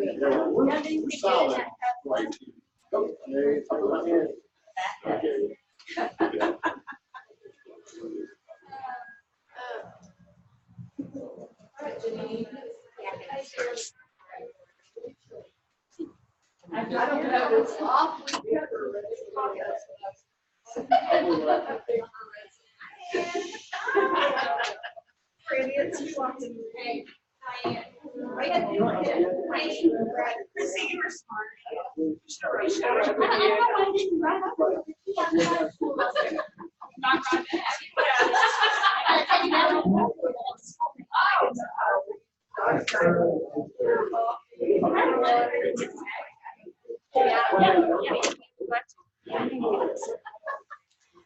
We're solid. Right. Okay. Okay. I don't know, it's awfully different. It's too often. Hey, Chrissy, you were smart. Not right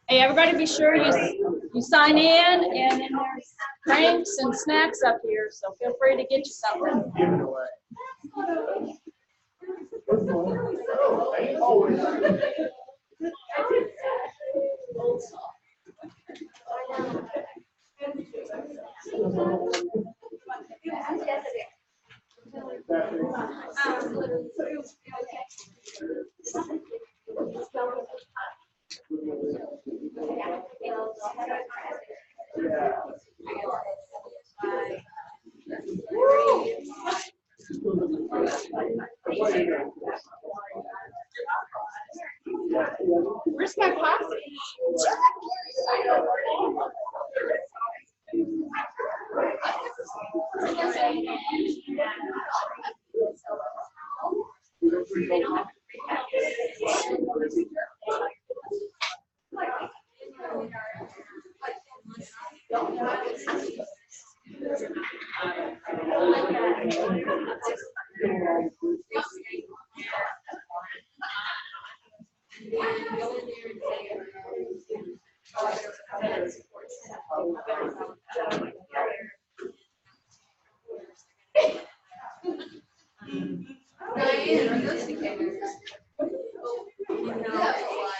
Hey, everybody be sure you sign in, and then there's drinks and snacks up here, so feel free to get you something. Give it away. Where's my coffee?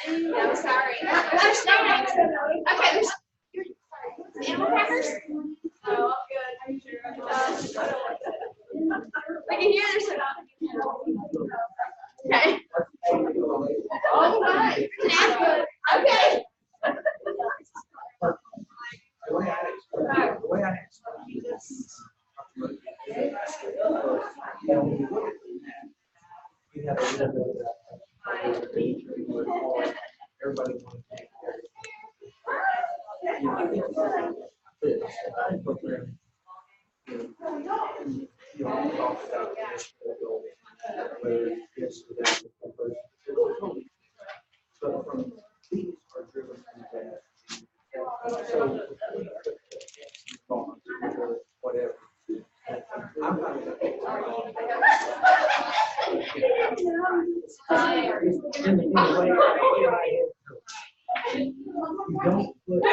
No, sorry. There's snacks. Okay, there's animal crackers. Oh, good. I can hear there's some. Okay. All right. Snack. Okay. The way I explain this, you know, when you look at the net, you have a little bit of that. Everybody wants to take care of it. You know, I think this program, you know, we talked about this, whether it's for that, but from these are driven from that. So, whatever. I'm not going to take you don't put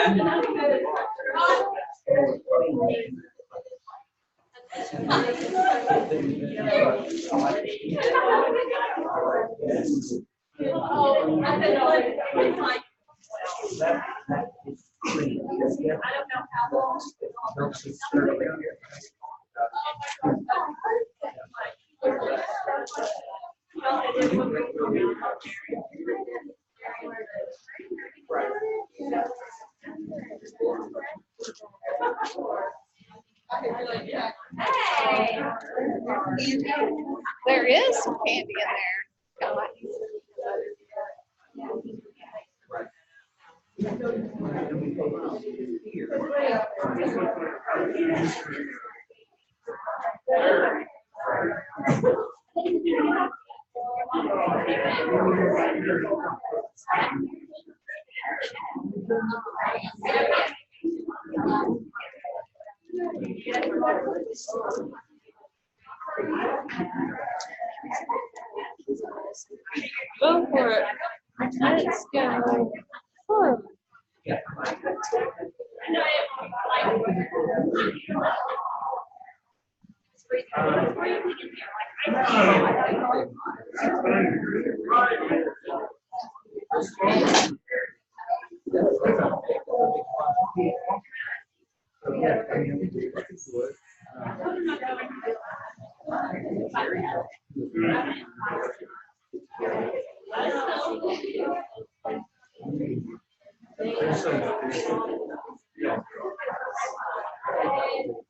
I don't know how long. Hey. There is some candy in there. Go for it. Let's go. Oh.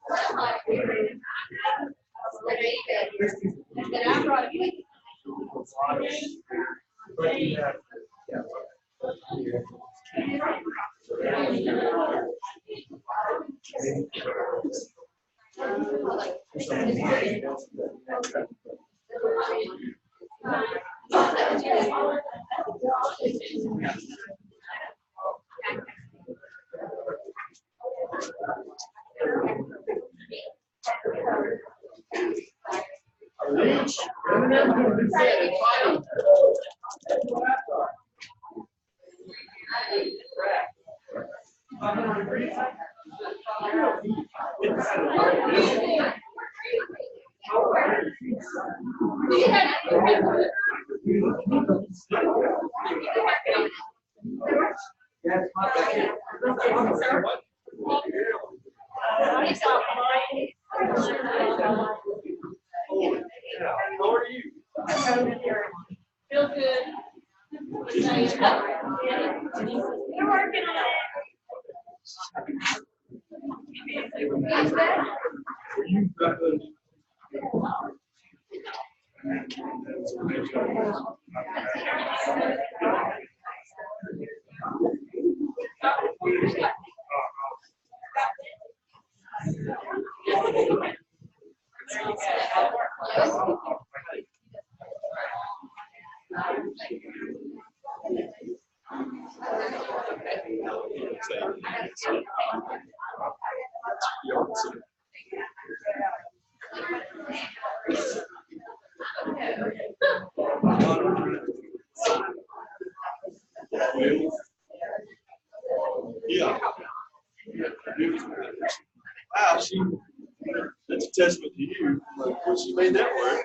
But I brought it. But you have, How are you? Feel good. You're working on it. Yeah. Wow, that's a testament to you. Like, she made that work.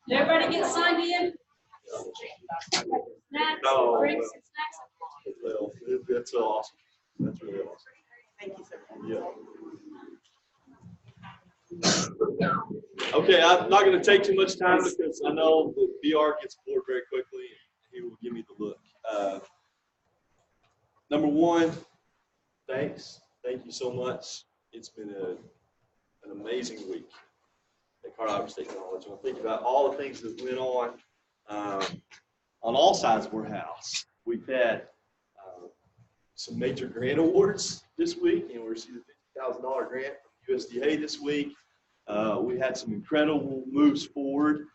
Did everybody get signed in? Snacks, No. drinks, and snacks? Well, that's awesome. That's really awesome. Thank you, sir. Yeah. Okay, I'm not going to take too much time because I know that BR gets bored very quickly and he will give me the look. Number one, thanks. Thank you so much. It's been an amazing week at Colorado State College. When I think about all the things that went on all sides of our house. We've had some major grant awards this week, and we received a $50,000 grant from USDA this week. We had some incredible moves forward.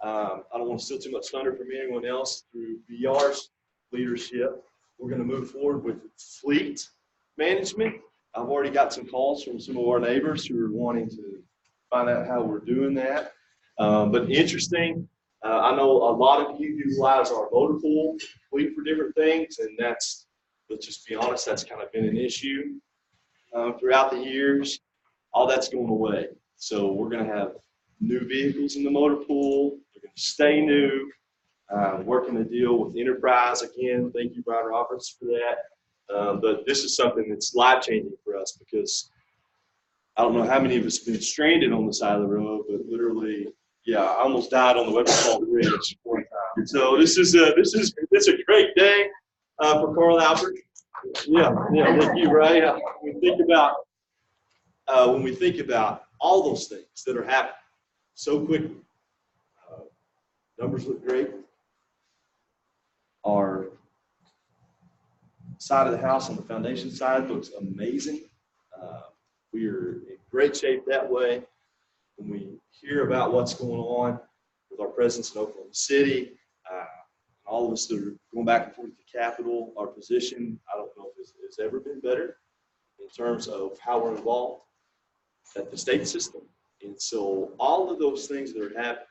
I don't want to steal too much thunder from anyone else. Through BR's leadership, we're going to move forward with fleet management. I've already got some calls from some of our neighbors who are wanting to find out how we're doing that. But interesting, I know a lot of you utilize our motor pool fleet for different things, and let's just be honest, that's kind of been an issue throughout the years. All that's going away. So we're going to have new vehicles in the motor pool. They're going to stay new. Working a deal with Enterprise again. Thank you, Brian Roberts, for that. But this is something that's life-changing for us because I don't know how many of us have been stranded on the side of the road, but literally, yeah, I almost died on the Weberfall Bridge one time. So this is a great day for Carl Albert. Yeah, thank you, Ray. When we think about all those things that are happening so quickly, numbers look great. Our side of the house on the foundation side looks amazing. We are in great shape that way. When we hear about what's going on with our presence in Oklahoma City, all of us that are going back and forth to the Capitol, our position, I don't know if it's ever been better in terms of how we're involved at the state system. And so all of those things that are happening,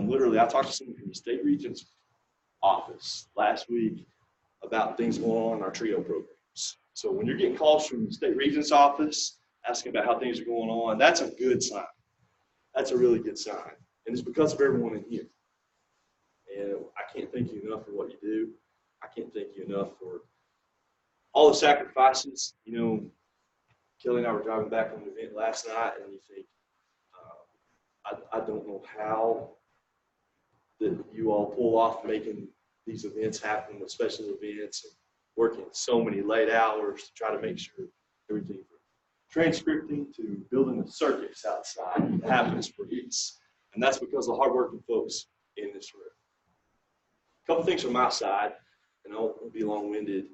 literally, I talked to someone from the state regent's office last week about things going on in our TRIO programs. So when you're getting calls from the state regent's office asking about how things are going on, that's a good sign. That's a really good sign. And it's because of everyone in here. And I can't thank you enough for what you do. I can't thank you enough for all the sacrifices. You know, Kelly and I were driving back from an event last night, and you think, I don't know how that you all pull off making these events happen with special events and working so many late hours to try to make sure everything from transcripting to building the circuits outside happens for ease. And that's because of the hardworking folks in this room. A couple things from my side, and I won't be long-winded.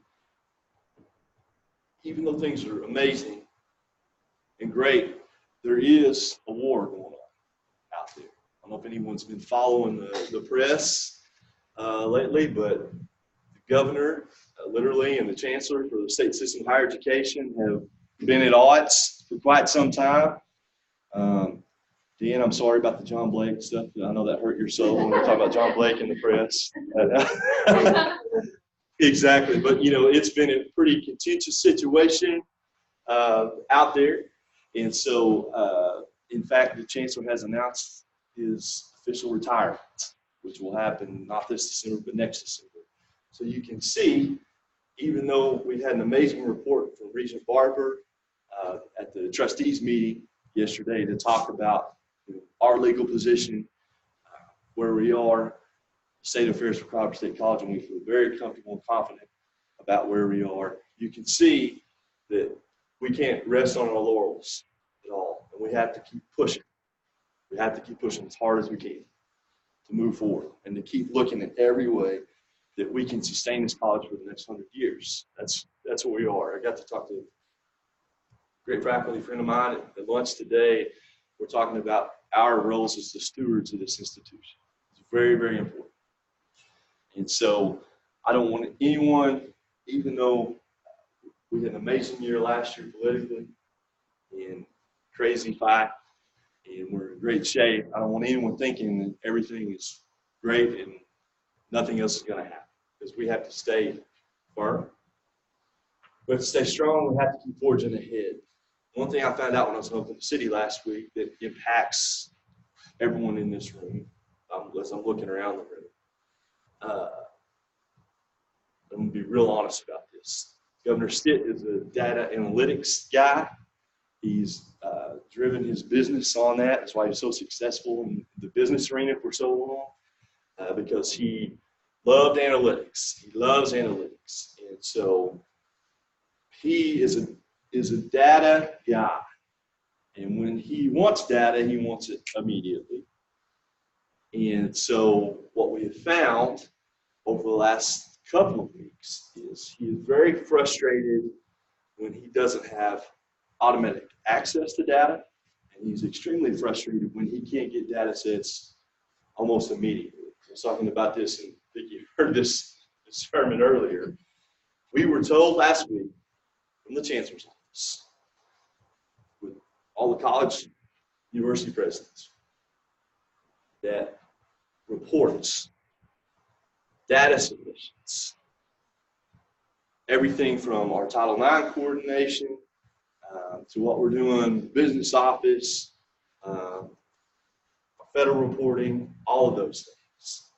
Even though things are amazing and great, there is a war going on out there. I don't know if anyone's been following the press lately, but the governor, literally, and the chancellor for the state system of higher education have been at odds for quite some time. Dan, I'm sorry about the John Blake stuff. I know that hurt your soul when we talk about John Blake in the press. Exactly, but it's been a pretty contentious situation out there, and so in fact, the chancellor has announced his official retirement, which will happen not this December but next December. So you can see, even though we had an amazing report from Regent Barber at the trustees meeting yesterday to talk about our legal position, where we are, state affairs for Colorado State College, and we feel very comfortable and confident about where we are. You can see that we can't rest on our laurels at all, and we have to keep pushing. We have to keep pushing as hard as we can to move forward and to keep looking at every way that we can sustain this college for the next 100 years. That's what we are. I got to talk to a great faculty friend of mine at lunch today. We're talking about our roles as the stewards of this institution. It's very, very important. And so I don't want anyone, even though we had an amazing year last year politically and crazy fight, and we're in great shape, I don't want anyone thinking that everything is great and nothing else is going to happen, because we have to stay firm. We have to stay strong. We have to keep forging ahead. One thing I found out when I was in Oklahoma City last week that impacts everyone in this room, as I'm looking around the room, I'm going to be real honest about this. Governor Stitt is a data analytics guy. He's driven his business on that. That's why he's so successful in the business arena for so long, because he loved analytics. He loves analytics. And so he is a data guy. And when he wants data, he wants it immediately. And so what we have found over the last couple of weeks is he is very frustrated when he doesn't have automatic access to data, and he's extremely frustrated when he can't get data sets almost immediately. I was talking about this, and I think you heard this sermon earlier. We were told last week from the chancellor's office, with all the college university presidents, that reports, data submissions, everything from our Title IX coordination to what we're doing, business office, federal reporting, all of those things,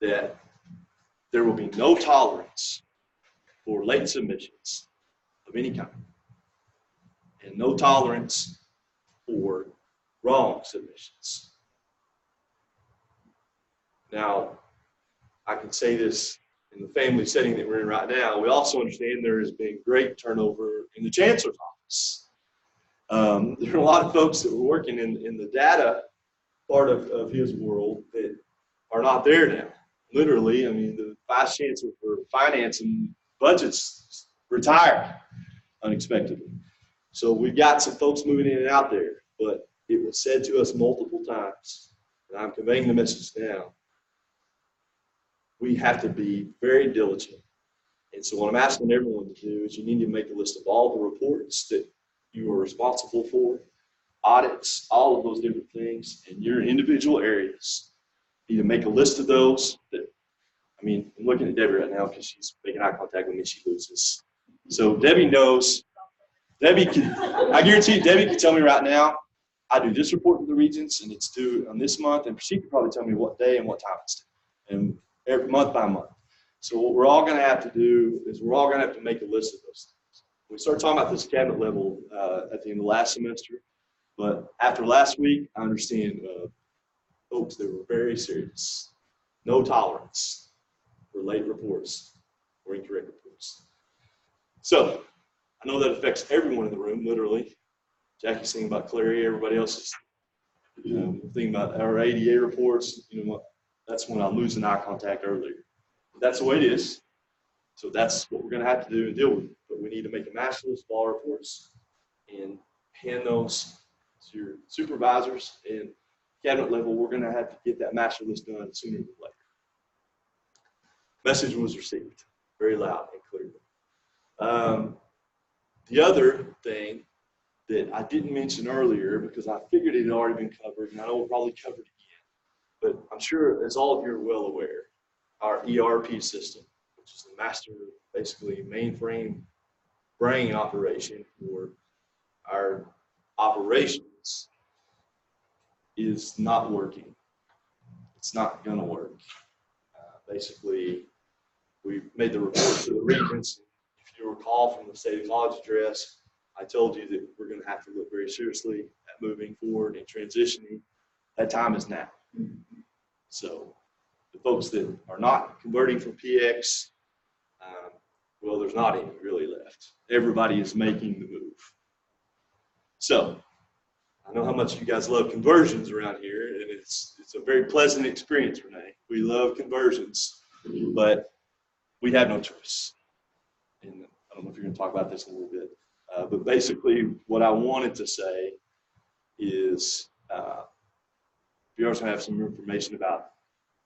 that there will be no tolerance for late submissions of any kind, and no tolerance for wrong submissions. Now, I can say this in the family setting that we're in right now. We also understand there has been great turnover in the chancellor's office. There are a lot of folks that were working in the data part of his world that are not there now. Literally, I mean, the vice chancellor for finance and budgets retired unexpectedly. So we've got some folks moving in and out there, but it was said to us multiple times, and I'm conveying the message now, we have to be very diligent. And so what I'm asking everyone to do is you need to make a list of all the reports that you are responsible for, audits, all of those different things in your individual areas. You need to make a list of those. I'm looking at Debbie right now because she's making eye contact with me. She loses. So Debbie knows. I guarantee you, Debbie can tell me right now, I do this report to the regents and it's due on this month, and she could probably tell me what day and what time it's due, and every month by month. So what we're all going to have to do is we're all going to have to make a list of those things. We started talking about this cabinet level at the end of last semester, but after last week, I understand folks that were very serious. No tolerance for late reports or incorrect reports. So I know that affects everyone in the room, literally. Jackie's thinking about Clary, everybody else is thinking about our ADA reports. You know what? That's when I'm losing eye contact earlier. That's the way it is. So that's what we're going to have to do and deal with. But we need to make a master list of all reports and hand those to your supervisors and cabinet level. We're going to have to get that master list done sooner than later. Message was received very loud and clearly. The other thing that I didn't mention earlier, because I figured it had already been covered, and I know we'll probably cover it again, but I'm sure, as all of you are well aware, our ERP system, which is the master, basically mainframe brain operation for our operations, is not working. It's not going to work. Basically, we made the report to the regents. If you recall from the State of College address, I told you that we're going to have to look very seriously at moving forward and transitioning. That time is now. So the folks that are not converting from PX, well, there's not any really left. Everybody is making the move. So I know how much you guys love conversions around here, and it's a very pleasant experience, Renee. We love conversions, but we have no choice. And I don't know if you're going to talk about this in a little bit, but basically what I wanted to say is if you also have some information about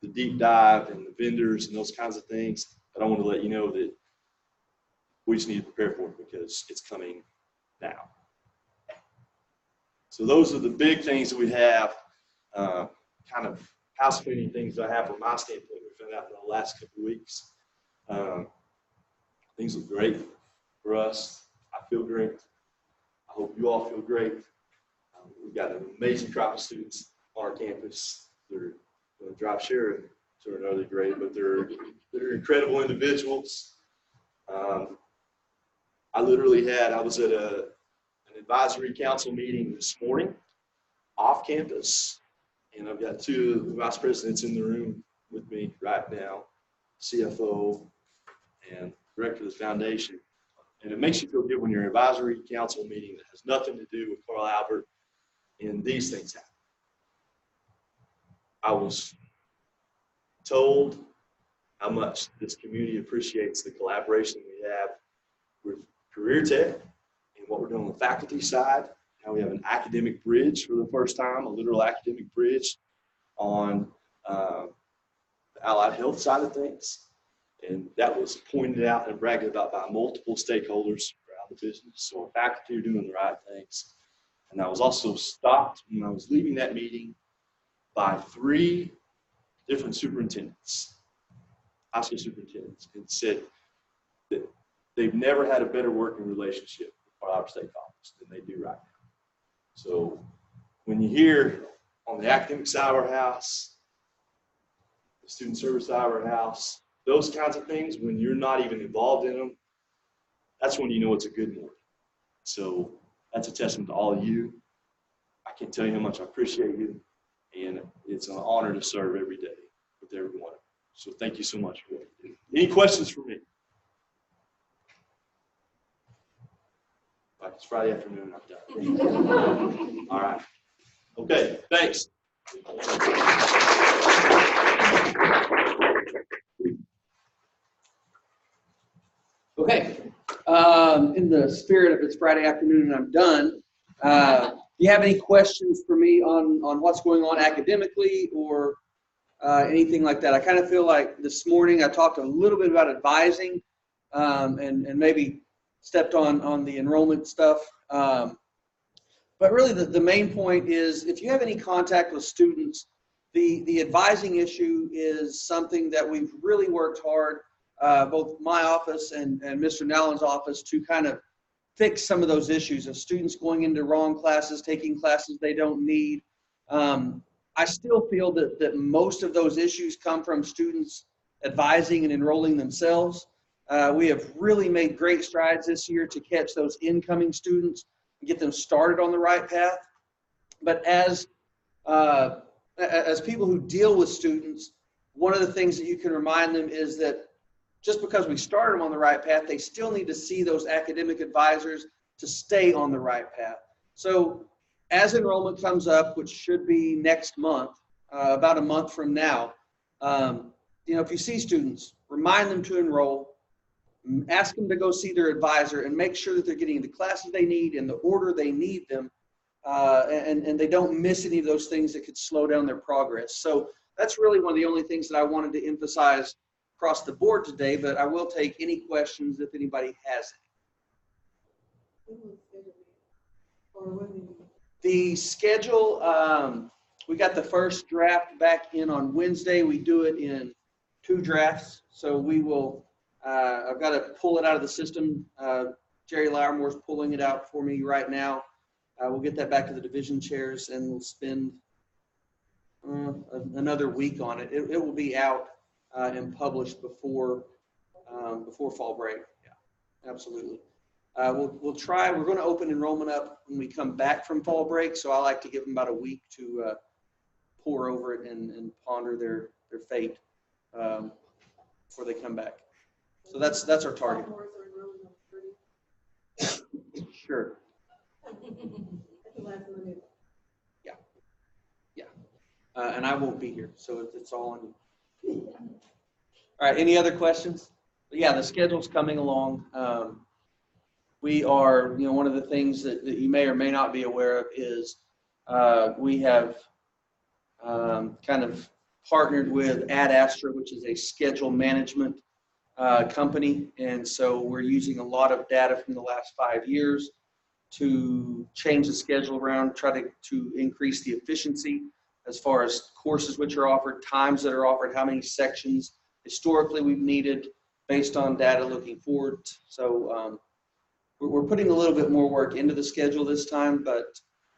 the deep dive and the vendors and those kinds of things, but I want to let you know that we just need to prepare for it because it's coming now. So those are the big things that we have, kind of house cleaning things that I have from my standpoint we found out in the last couple of weeks. Things look great for us. I feel great. I hope you all feel great. We've got an amazing crop of students on our campus. They're going to drive share to another grade, but they're incredible individuals. I was at an advisory council meeting this morning off campus, and I've got two of the vice presidents in the room with me right now, CFO and director of the foundation. And it makes you feel good when you're in an advisory council meeting that has nothing to do with Carl Albert and these things happen. I was told how much this community appreciates the collaboration we have with Career Tech and what we're doing on the faculty side. How we have an academic bridge for the first time, a literal academic bridge on the allied health side of things. And that was pointed out and bragged about by multiple stakeholders around the business. So our faculty are doing the right things. And I was also stopped when I was leaving that meeting by 3 different superintendents, high school superintendents, and said that they've never had a better working relationship with our state college than they do right now. So when you hear on the academic side of our house, the student service side of our house, those kinds of things, when you're not even involved in them, that's when you know it's a good morning. So that's a testament to all of you. I can't tell you how much I appreciate you, and it's an honor to serve every day with everyone. So thank you so much for what you do. Any questions for me? Like it's Friday afternoon, I'm done. All right. Okay, thanks. Okay, in the spirit of it's Friday afternoon and I'm done, do you have any questions for me on what's going on academically or anything like that? I kind of feel like this morning I talked a little bit about advising and maybe stepped on the enrollment stuff. But really the main point is if you have any contact with students, the advising issue is something that we've really worked hard, both my office and Mr. Nallen's office, to kind of fix some of those issues of students going into wrong classes, taking classes they don't need. I still feel that most of those issues come from students advising and enrolling themselves. We have really made great strides this year to catch those incoming students and get them started on the right path. But as people who deal with students, one of the things that you can remind them is that just because we started them on the right path, they still need to see those academic advisors to stay on the right path. So as enrollment comes up, which should be next month, about a month from now, if you see students, remind them to enroll, ask them to go see their advisor, and make sure that they're getting the classes they need in the order they need them, and they don't miss any of those things that could slow down their progress. So that's really one of the only things that I wanted to emphasize across the board today, but I will take any questions if anybody has any. The schedule, we got the first draft back in on Wednesday. We do it in 2 drafts. So we will, I've got to pull it out of the system. Jerry Lourmore's pulling it out for me right now. We'll get that back to the division chairs, and we'll spend another week on it. It will be out and published before fall break. Yeah, absolutely. We'll try. We're going to open enrollment up when we come back from fall break, so I like to give them about a week to pore over it and ponder their fate before they come back. So that's our target. Sure. Yeah. Yeah. And I won't be here, so it's all on you. All right. Any other questions? But yeah, the schedule's coming along. We are, one of the things that you may or may not be aware of is we have kind of partnered with Ad Astra, which is a schedule management company. And so we're using a lot of data from the last 5 years to change the schedule around, try to increase the efficiency as far as courses which are offered, times that are offered, how many sections historically we've needed based on data looking forward. So we're putting a little bit more work into the schedule this time, but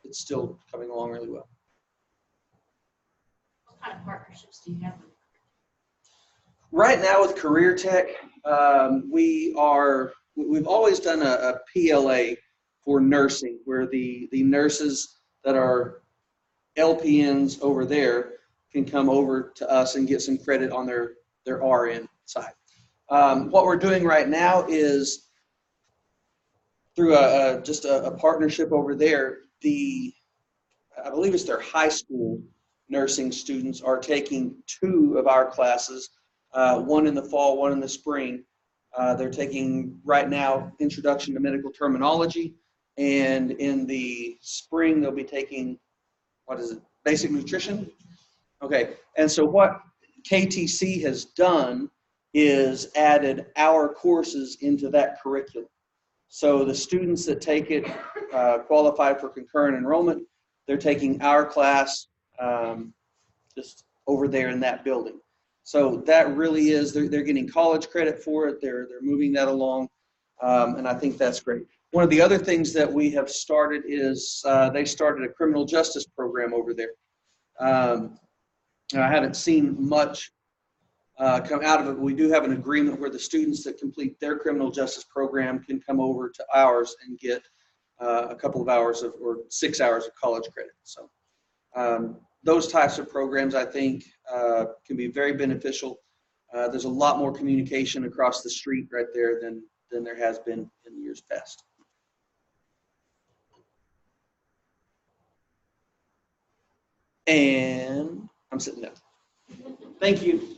it's still coming along really well. What kind of partnerships do you have? Right now with Career Tech, we've always done a PLA for nursing, where the nurses that are LPNs over there can come over to us and get some credit on their RN side. What we're doing right now is through just a partnership over there. I believe it's their high school nursing students are taking 2 of our classes, one in the fall, one in the spring. They're taking right now Introduction to Medical Terminology, and in the spring they'll be taking, Basic Nutrition? Okay, and so what KTC has done is added our courses into that curriculum. So the students that take it qualify for concurrent enrollment. They're taking our class just over there in that building. So that really is, they're getting college credit for it. They're moving that along, and I think that's great. One of the other things that we have started is they started a criminal justice program over there. I haven't seen much come out of it. We do have an agreement where the students that complete their criminal justice program can come over to ours and get a couple of hours or 6 hours of college credit. So those types of programs, I think, can be very beneficial. There's a lot more communication across the street right there than there has been in years past. And I'm sitting down. Thank you.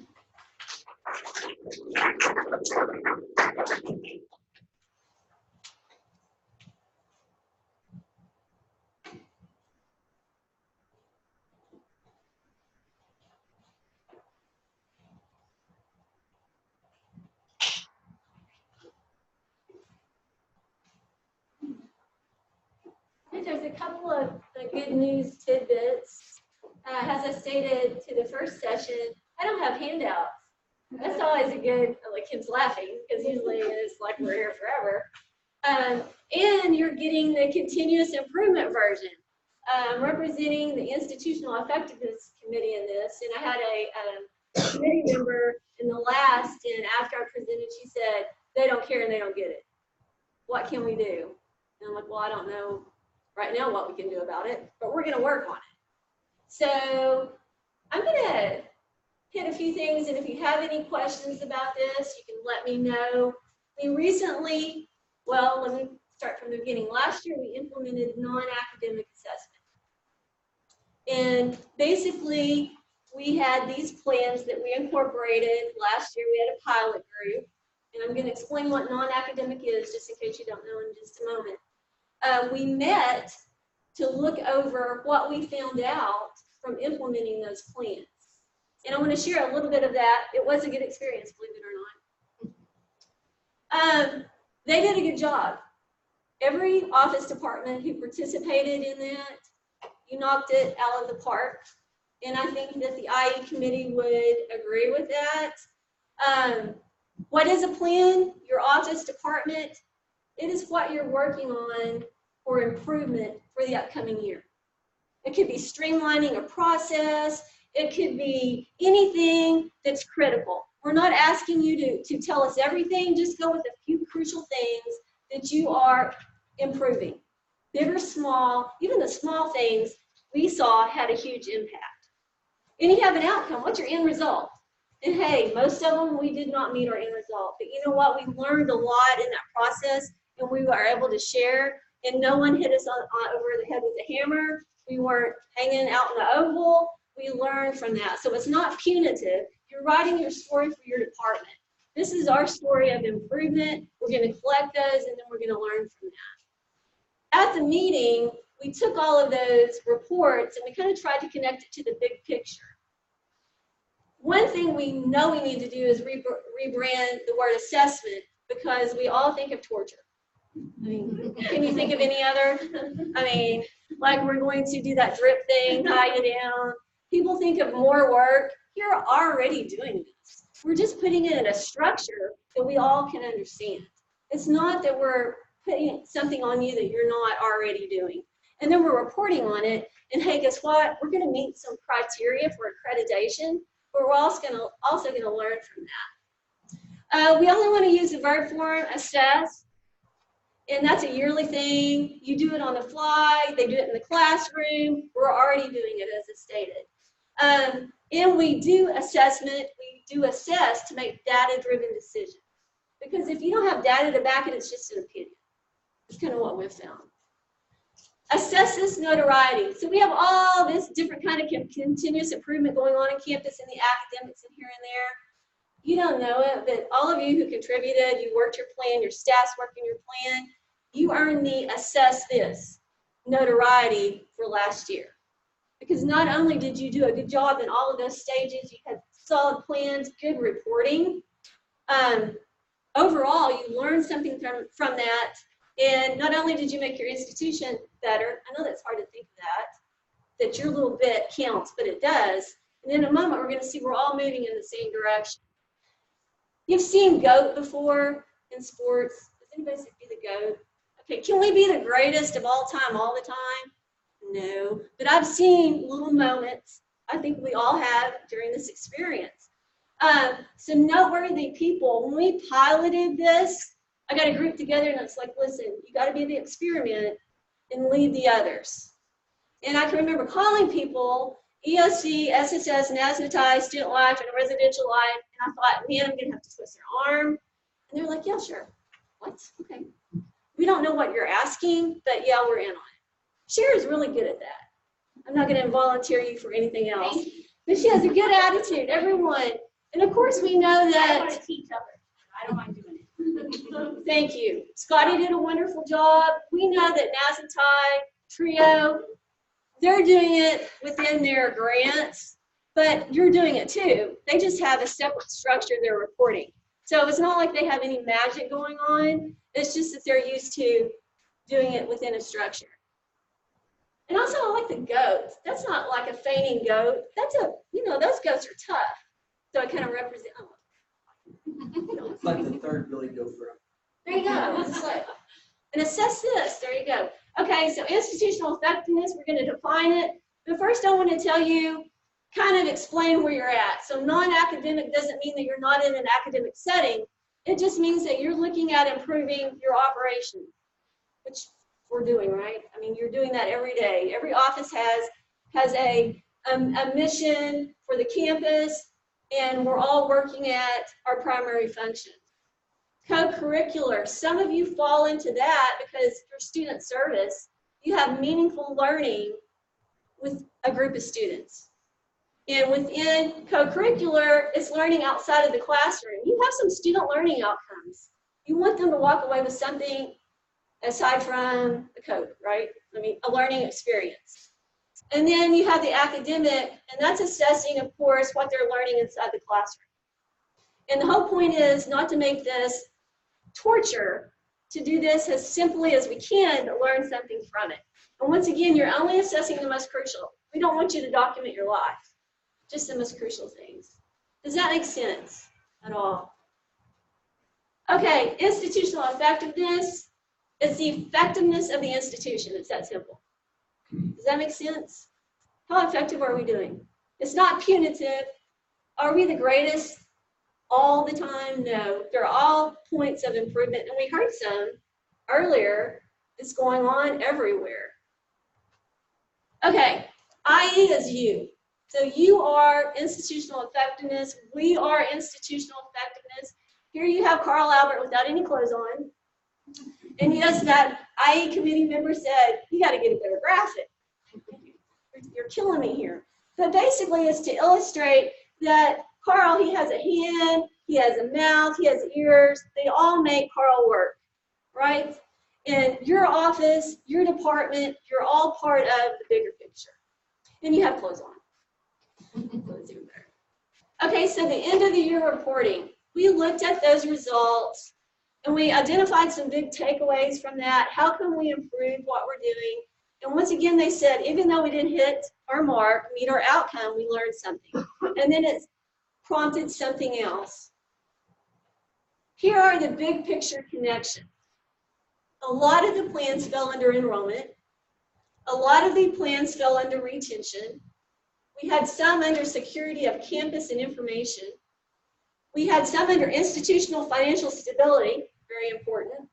There's a couple of good news tidbits. As I stated to the first session, I don't have handouts. That's always a good, like Kim's laughing, because usually it's like we're here forever. And you're getting the continuous improvement version. Representing the Institutional Effectiveness Committee in this, and I had a committee member in the last, and after I presented, she said, they don't care and they don't get it. What can we do? And I'm like, well, I don't know right now what we can do about it, but we're going to work on it. So I'm going to hit a few things, and if you have any questions about this, you can let me know. We recently, well, let me start from the beginning. Last year, we implemented non-academic assessment. And basically, we had these plans that we incorporated. Last year, we had a pilot group. And I'm going to explain what non-academic is, just in case you don't know in just a moment. We met to look over what we found out from implementing those plans. And I want to share a little bit of that. It was a good experience, believe it or not. They did a good job. Every office department who participated in that, you knocked it out of the park. And I think that the IE committee would agree with that. What is a plan? Your office department, it is what you're working on for improvement for the upcoming year. It could be streamlining a process. It could be anything that's critical. We're not asking you to tell us everything. Just go with a few crucial things that you are improving. Big or small, even the small things we saw had a huge impact. And you have an outcome. What's your end result? And hey, most of them, we did not meet our end result. But you know what? We learned a lot in that process, and we were able to share. And no one hit us over the head with a hammer. We weren't hanging out in the oval. We learned from that. So it's not punitive. You're writing your story for your department. This is our story of improvement. We're going to collect those, and then we're going to learn from that. At the meeting, we took all of those reports, and we kind of tried to connect it to the big picture. One thing we know we need to do is rebrand the word assessment, because we all think of torture. I mean, can you think of any other? I mean, like we're going to do that drip thing, tie you down. People think of more work. You're already doing this. We're just putting it in a structure that we all can understand. It's not that we're putting something on you that you're not already doing. And then we're reporting on it. And hey, guess what? We're going to meet some criteria for accreditation, but we're also going to learn from that. We only want to use the verb form, assess. And that's a yearly thing. You do it on the fly. They do it in the classroom. We're already doing it, as it's stated. And we do assessment. We do assess to make data-driven decisions. Because if you don't have data to back it, it's just an opinion. It's kind of what we've found. Assess this notoriety. So we have all this different kind of continuous improvement going on in campus and the academics and here and there. You don't know it, but all of you who contributed, you worked your plan, your staff's working your plan, you earned the assess this notoriety for last year. Because not only did you do a good job in all of those stages, you had solid plans, good reporting. Overall, you learned something from that. And not only did you make your institution better, I know that's hard to think of that your little bit counts, but it does. And in a moment, we're going to see we're all moving in the same direction. You've seen GOAT before in sports. Does anybody say be the GOAT? Okay, can we be the greatest of all time, all the time? No, but I've seen little moments, I think we all have during this experience. Some noteworthy people, when we piloted this, I got a group together and it's like, listen, you got to be the experiment and lead the others. And I can remember calling people, EOC, SSS, NASNATI, student life, and residential life, and I thought, man, I'm going to have to twist their arm. And they were like, yeah, sure. What? Okay. We don't know what you're asking, but yeah, we're in on it. Cher is really good at that. I'm not going to volunteer you for anything else. But she has a good attitude, everyone. And of course, we know that. I want to teach others. I don't mind doing it. Thank you. Scotty did a wonderful job. We know that NASNATI, Trio, they're doing it within their grants, but you're doing it too. They just have a separate structure they're reporting. So it's not like they have any magic going on. It's just that they're used to doing it within a structure. And also, I like the goats. That's not like a fainting goat. That's a, those goats are tough. So it kind of represents. It's like the third Billy Goat Group. There you go. And assess this. There you go. Okay, so institutional effectiveness, we're going to define it. But first, I want to tell you, kind of explain where you're at. So non-academic doesn't mean that you're not in an academic setting. It just means that you're looking at improving your operation, which we're doing, right? I mean, you're doing that every day. Every office has a mission for the campus. and we're all working at our primary functions. Co-curricular, some of you fall into that because for student service, you have meaningful learning with a group of students. And within co-curricular, it's learning outside of the classroom. You have some student learning outcomes. You want them to walk away with something aside from the code, right? I mean, a learning experience. And then you have the academic, and that's assessing, of course, what they're learning inside the classroom. And the whole point is not to make this torture, to do this as simply as we can to learn something from it. And once again, you're only assessing the most crucial. We don't want you to document your life, just the most crucial things. Does that make sense at all? Okay, institutional effectiveness is the effectiveness of the institution. It's that simple. Does that make sense? How effective are we doing? It's not punitive. Are we the greatest all the time? No. There are all points of improvement, and we heard some earlier. It's going on everywhere. Okay, IE is you. So you are institutional effectiveness. We are institutional effectiveness. Here you have Carl Albert without any clothes on. And yes, that IE committee member said, you got to get a better graphic. You're killing me here. But basically, it's to illustrate that Carl, he has a hand, he has a mouth, he has ears. They all make Carl work, right? And your office, your department, you're all part of the bigger picture. And you have clothes on. So it's even better. Okay, so the end of the year reporting. We looked at those results and we identified some big takeaways from that. How can we improve what we're doing? And once again, they said, even though we didn't hit our mark, meet our outcome, we learned something. And then it prompted something else. Here are the big picture connections. A lot of the plans fell under enrollment. A lot of the plans fell under retention. We had some under security of campus and information. We had some under institutional financial stability, very important.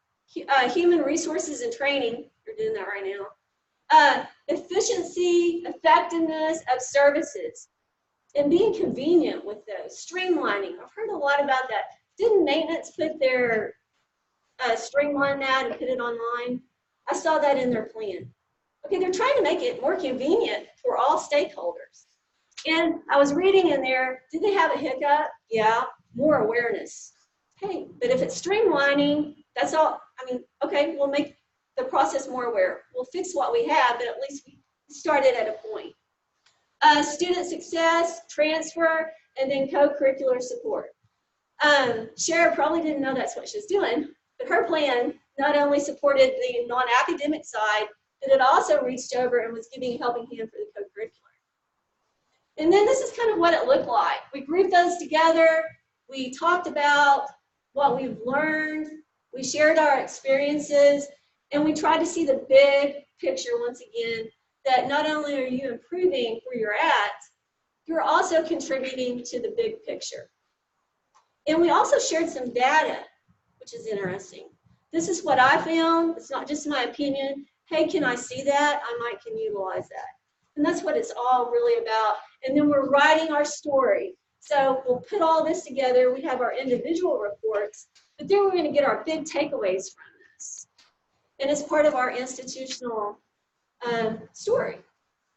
Human resources and training, you're doing that right now. Efficiency, effectiveness of services, and being convenient with those. Streamlining, I've heard a lot about that. Didn't maintenance put their streamline that and put it online? I saw that in their plan. Okay, they're trying to make it more convenient for all stakeholders. And I was reading in there, did they have a hiccup? Yeah, more awareness. Hey, but if it's streamlining, that's all. I mean, okay, we'll make the process more aware. We'll fix what we have, but at least we started at a point. Student success, transfer, and then co-curricular support. Cher probably didn't know that's what she was doing, but her plan not only supported the non-academic side, but it also reached over and was giving a helping hand for the co-curricular. And then this is kind of what it looked like. We grouped those together. We talked about what we've learned. We shared our experiences, and we tried to see the big picture once again, that not only are you improving where you're at, you're also contributing to the big picture. And we also shared some data, which is interesting. This is what I found. It's not just my opinion. Hey, can I see that? I might can utilize that. And that's what it's all really about. And then we're writing our story. So we'll put all this together. We have our individual reports, but then we're going to get our big takeaways from this. And it's part of our institutional story.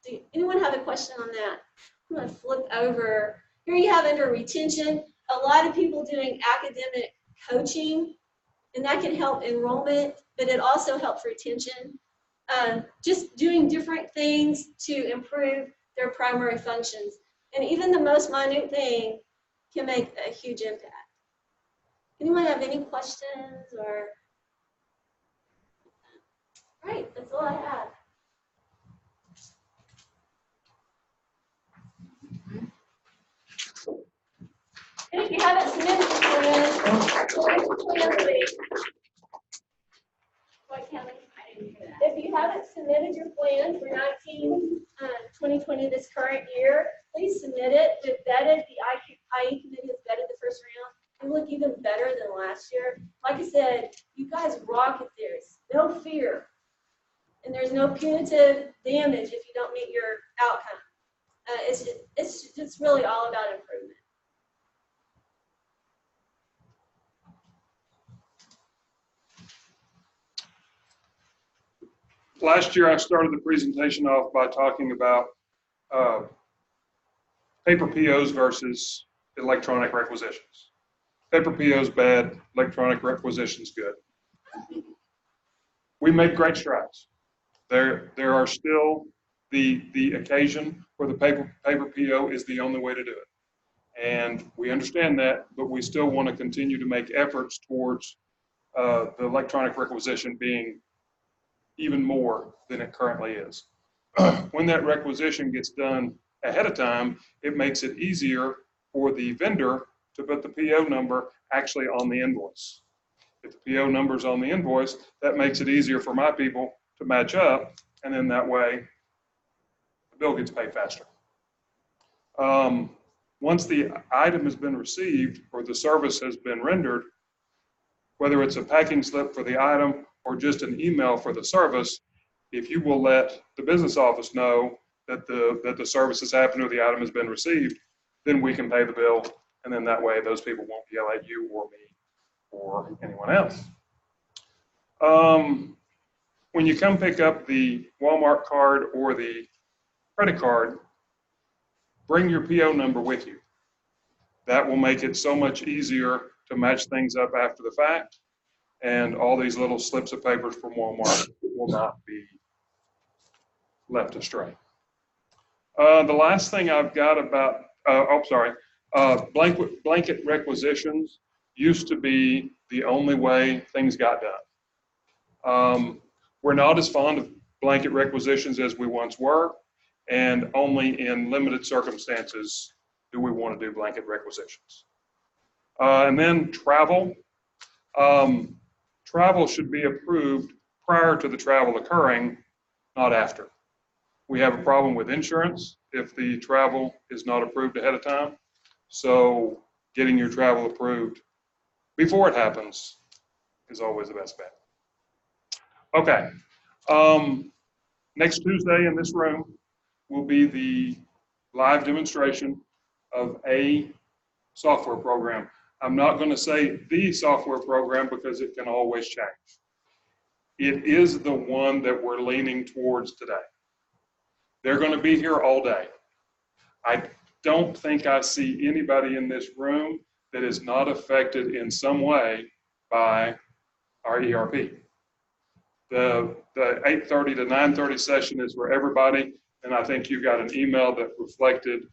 Do anyone have a question on that? I'm going to flip over. Here you have under retention, a lot of people doing academic coaching, and that can help enrollment, but it also helps retention. Just doing different things to improve their primary functions. And even the most minute thing can make a huge impact. Anyone have any questions or? All right, that's all I have. And if you haven't submitted your plan, White County, if you haven't submitted your plan for 2020, this current year, please submit it. We've vetted, the IE committee has vetted the first round. You look even better than last year. Like I said, you guys rock at this. No fear. And there's no punitive damage if you don't meet your outcome. It's really all about improvement. last year I started the presentation off by talking about paper POs versus electronic requisitions. Paper POs bad, electronic requisitions good. We made great strides. There are still the occasion where the paper PO is the only way to do it. And we understand that, but we still want to continue to make efforts towards the electronic requisition being even more than it currently is. When that requisition gets done ahead of time, it makes it easier for the vendor to put the PO number actually on the invoice. If the PO number is on the invoice, that makes it easier for my people to match up, and then that way the bill gets paid faster. Once the item has been received or the service has been rendered, whether it's a packing slip for the item or just an email for the service, if you will let the business office know that the service has happened or the item has been received, then we can pay the bill, and then that way those people won't yell at you or me or anyone else. When you come pick up the Walmart card or the credit card, bring your PO number with you. That will make it so much easier to match things up after the fact, and all these little slips of papers from Walmart will not be left astray. The last thing I've got about, blanket requisitions used to be the only way things got done. We're not as fond of blanket requisitions as we once were, and only in limited circumstances do we want to do blanket requisitions. And then travel. Travel should be approved prior to the travel occurring, not after. We have a problem with insurance if the travel is not approved ahead of time. So getting your travel approved before it happens is always the best bet. Okay. Next Tuesday in this room will be the live demonstration of a software program. I'm not going to say the software program because it can always change. It is the one that we're leaning towards today. They're going to be here all day. I don't think I see anybody in this room that is not affected in some way by our ERP. The 8:30 to 9:30 session is for everybody, and I think you got an email that reflected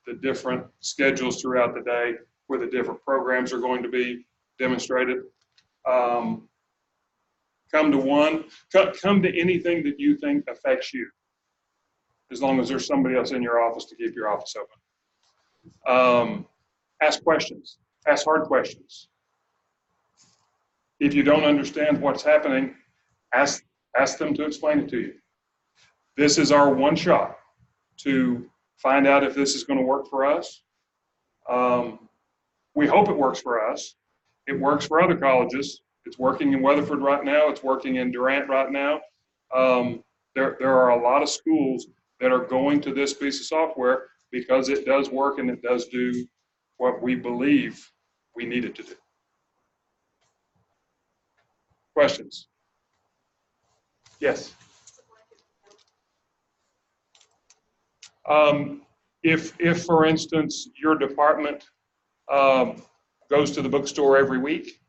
the different schedules throughout the day where the different programs are going to be demonstrated. Come to one, come to anything that you think affects you, as long as there's somebody else in your office to keep your office open. Ask questions, ask hard questions. If you don't understand what's happening, ask them to explain it to you. This is our one shot to find out if this is going to work for us. We hope it works for us. It works for other colleges. It's working in Weatherford right now. It's working in Durant right now. There are a lot of schools that are going to this piece of software because it does work and it does do what we believe we need it to do. Questions? Yes. If for instance, your department goes to the bookstore every week,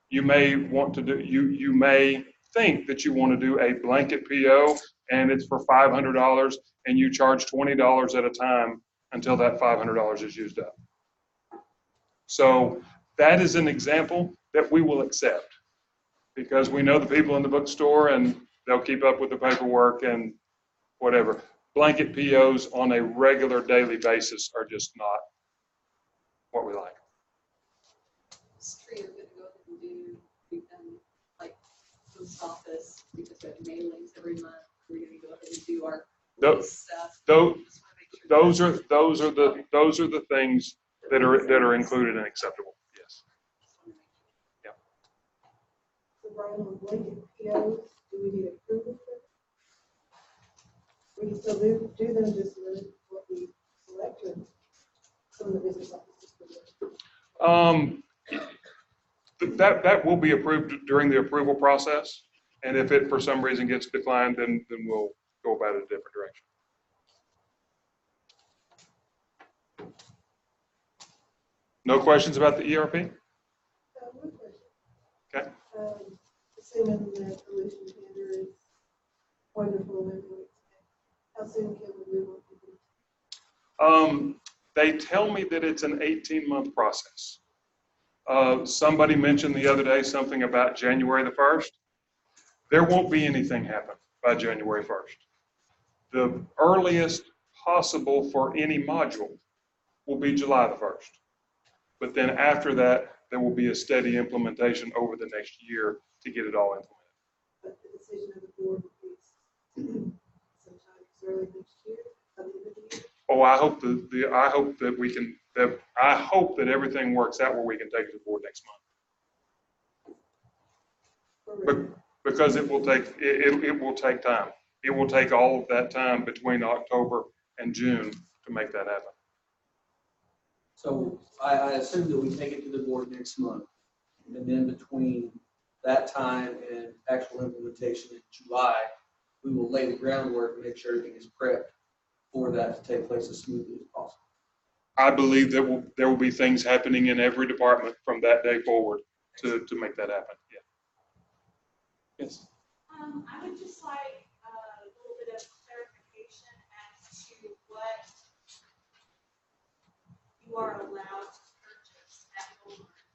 you may want to do, you may think that you want to do a blanket PO and it's for $500 and you charge $20 at a time until that $500 is used up. So that is an example that we will accept because we know the people in the bookstore and they'll keep up with the paperwork and whatever. Blanket POs on a regular daily basis are just not what we like. You're going to go ahead and do them like post office because we have mailings every month. We're going to go ahead and do our stuff. Those are the things that are included and acceptable. Yes. Yeah. So Brian, with blanket POs, do we need approval for it? We can still do them just with what we select or some of the business offices for them? That will be approved during the approval process. And if it for some reason gets declined, then we'll go about it a different direction. No questions about the ERP? One question. Okay. Assuming that pollution tender is wonderful and we expect, how soon can we move on? They tell me that it's an 18-month process. Somebody mentioned the other day something about January the 1st. There won't be anything happen by January 1st. The earliest possible for any module will be July the 1st. But then after that, there will be a steady implementation over the next year to get it all implemented. But the decision of the board is sometime early next year, by the end of the year. Oh, I hope I hope that everything works out where we can take it to the board next month. Because it will take time. It will take all of that time between October and June to make that happen. So I assume that we take it to the board next month. And then between that time and actual implementation in July, we will lay the groundwork and make sure everything is prepped for that to take place as smoothly as possible. I believe that there will be things happening in every department from that day forward to make that happen. Yeah. Yes. I would just like a little bit of clarification as to what you are allowed to purchase at Walmart.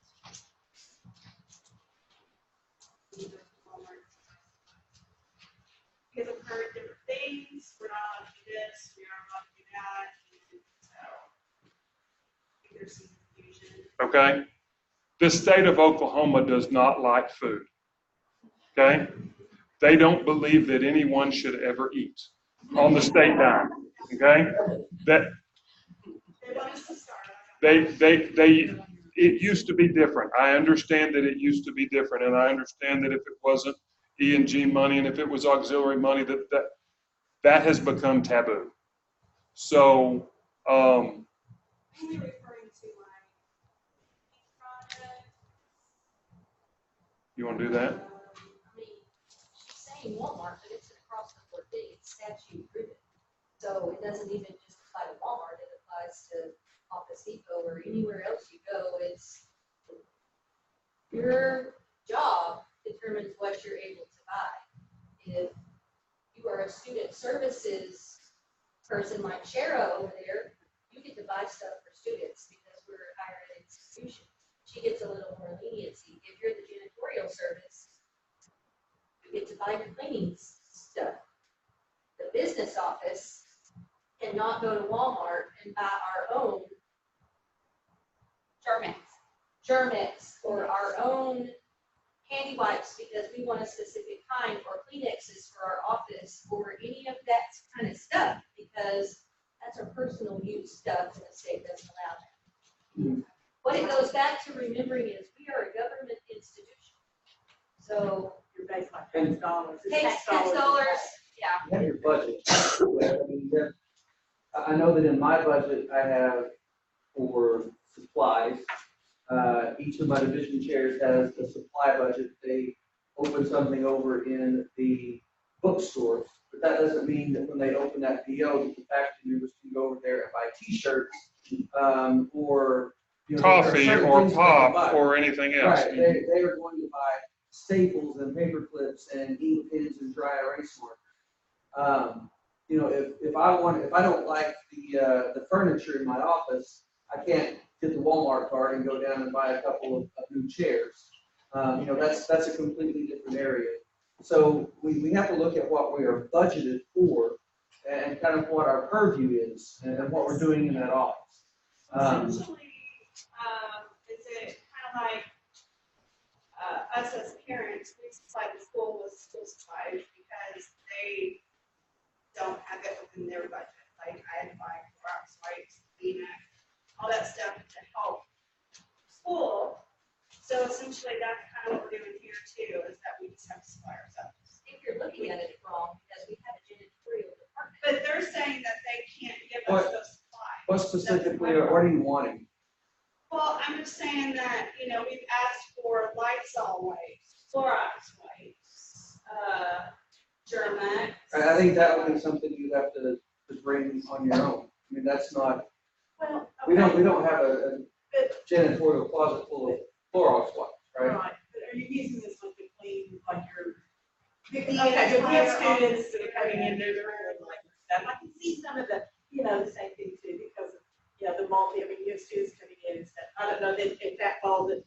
Because I've heard different things. We're not allowed to do this. We aren't allowed to do that. So I think there's some confusion. Okay. The state of Oklahoma does not like food. Okay. They don't believe that anyone should ever eat on the state dime. Okay. It used to be different. I understand that it used to be different, and I understand that if it wasn't E&G money and if it was auxiliary money, that has become taboo. So, Mainly referring to like product. You want to do that? I mean, she's saying Walmart, but it's an across the board thing, it's statute driven. So it doesn't even just apply to Walmart, it applies to Office Depot or anywhere else you go. It's your job determines what you're able to buy. If you are a student services person like Shara over there, you get to buy stuff for students because we're a higher ed institution. She gets a little more leniency. If you're the janitorial service, you get to buy your cleaning stuff. The business office cannot go to Walmart and buy our own Germex or our own handy wipes because we want a specific kind, or Kleenexes for our office, or any of that kind of stuff, because that's our personal use stuff and the state doesn't allow that. What it goes back to remembering is we are a government institution. So You're based on tax dollars. tax dollars, yeah. You have your budget. I mean, I know that in my budget, I have for supplies, each of my division chairs has a supply budget. They open something over in the bookstore, but that doesn't mean that when they open that PO, that the faculty members can go over there and buy T-shirts, or Coffee or pop or anything else. Right, they are going to buy staples and paper clips and ink pens and dry erase markers. If I don't like the furniture in my office, I can't get the Walmart card and go down and buy a couple of new chairs. That's a completely different area. So we have to look at what we are budgeted for and kind of what our purview is and what we're doing in that office. Essentially, is it kind of like us as parents, we supply the school with school supplies because they don't have it within their budget. Like I had to buy Clorox wipes, Kleenex, all that stuff to help school. So essentially, that's kind of what we're doing here too, is that we just have to supply ourselves. If you're looking at it wrong, because we have a janitorial department. But they're saying that they can't give us those supplies. What specifically, or what are you wanting? Well, I'm just saying that, we've asked for Lysol wipes, Clorox wipes, German. I think that would be something you'd have to bring on your own. I mean, that's not, Well, we okay, don't have a janitorial closet full of Clorox wipes, right? Right, but are you using this one to clean, like your, the okay, but we have entire students that are coming in there, they're like stuff, I can see some of the, the same thing too, because of, the you have students coming in and stuff. I don't know that if that falls in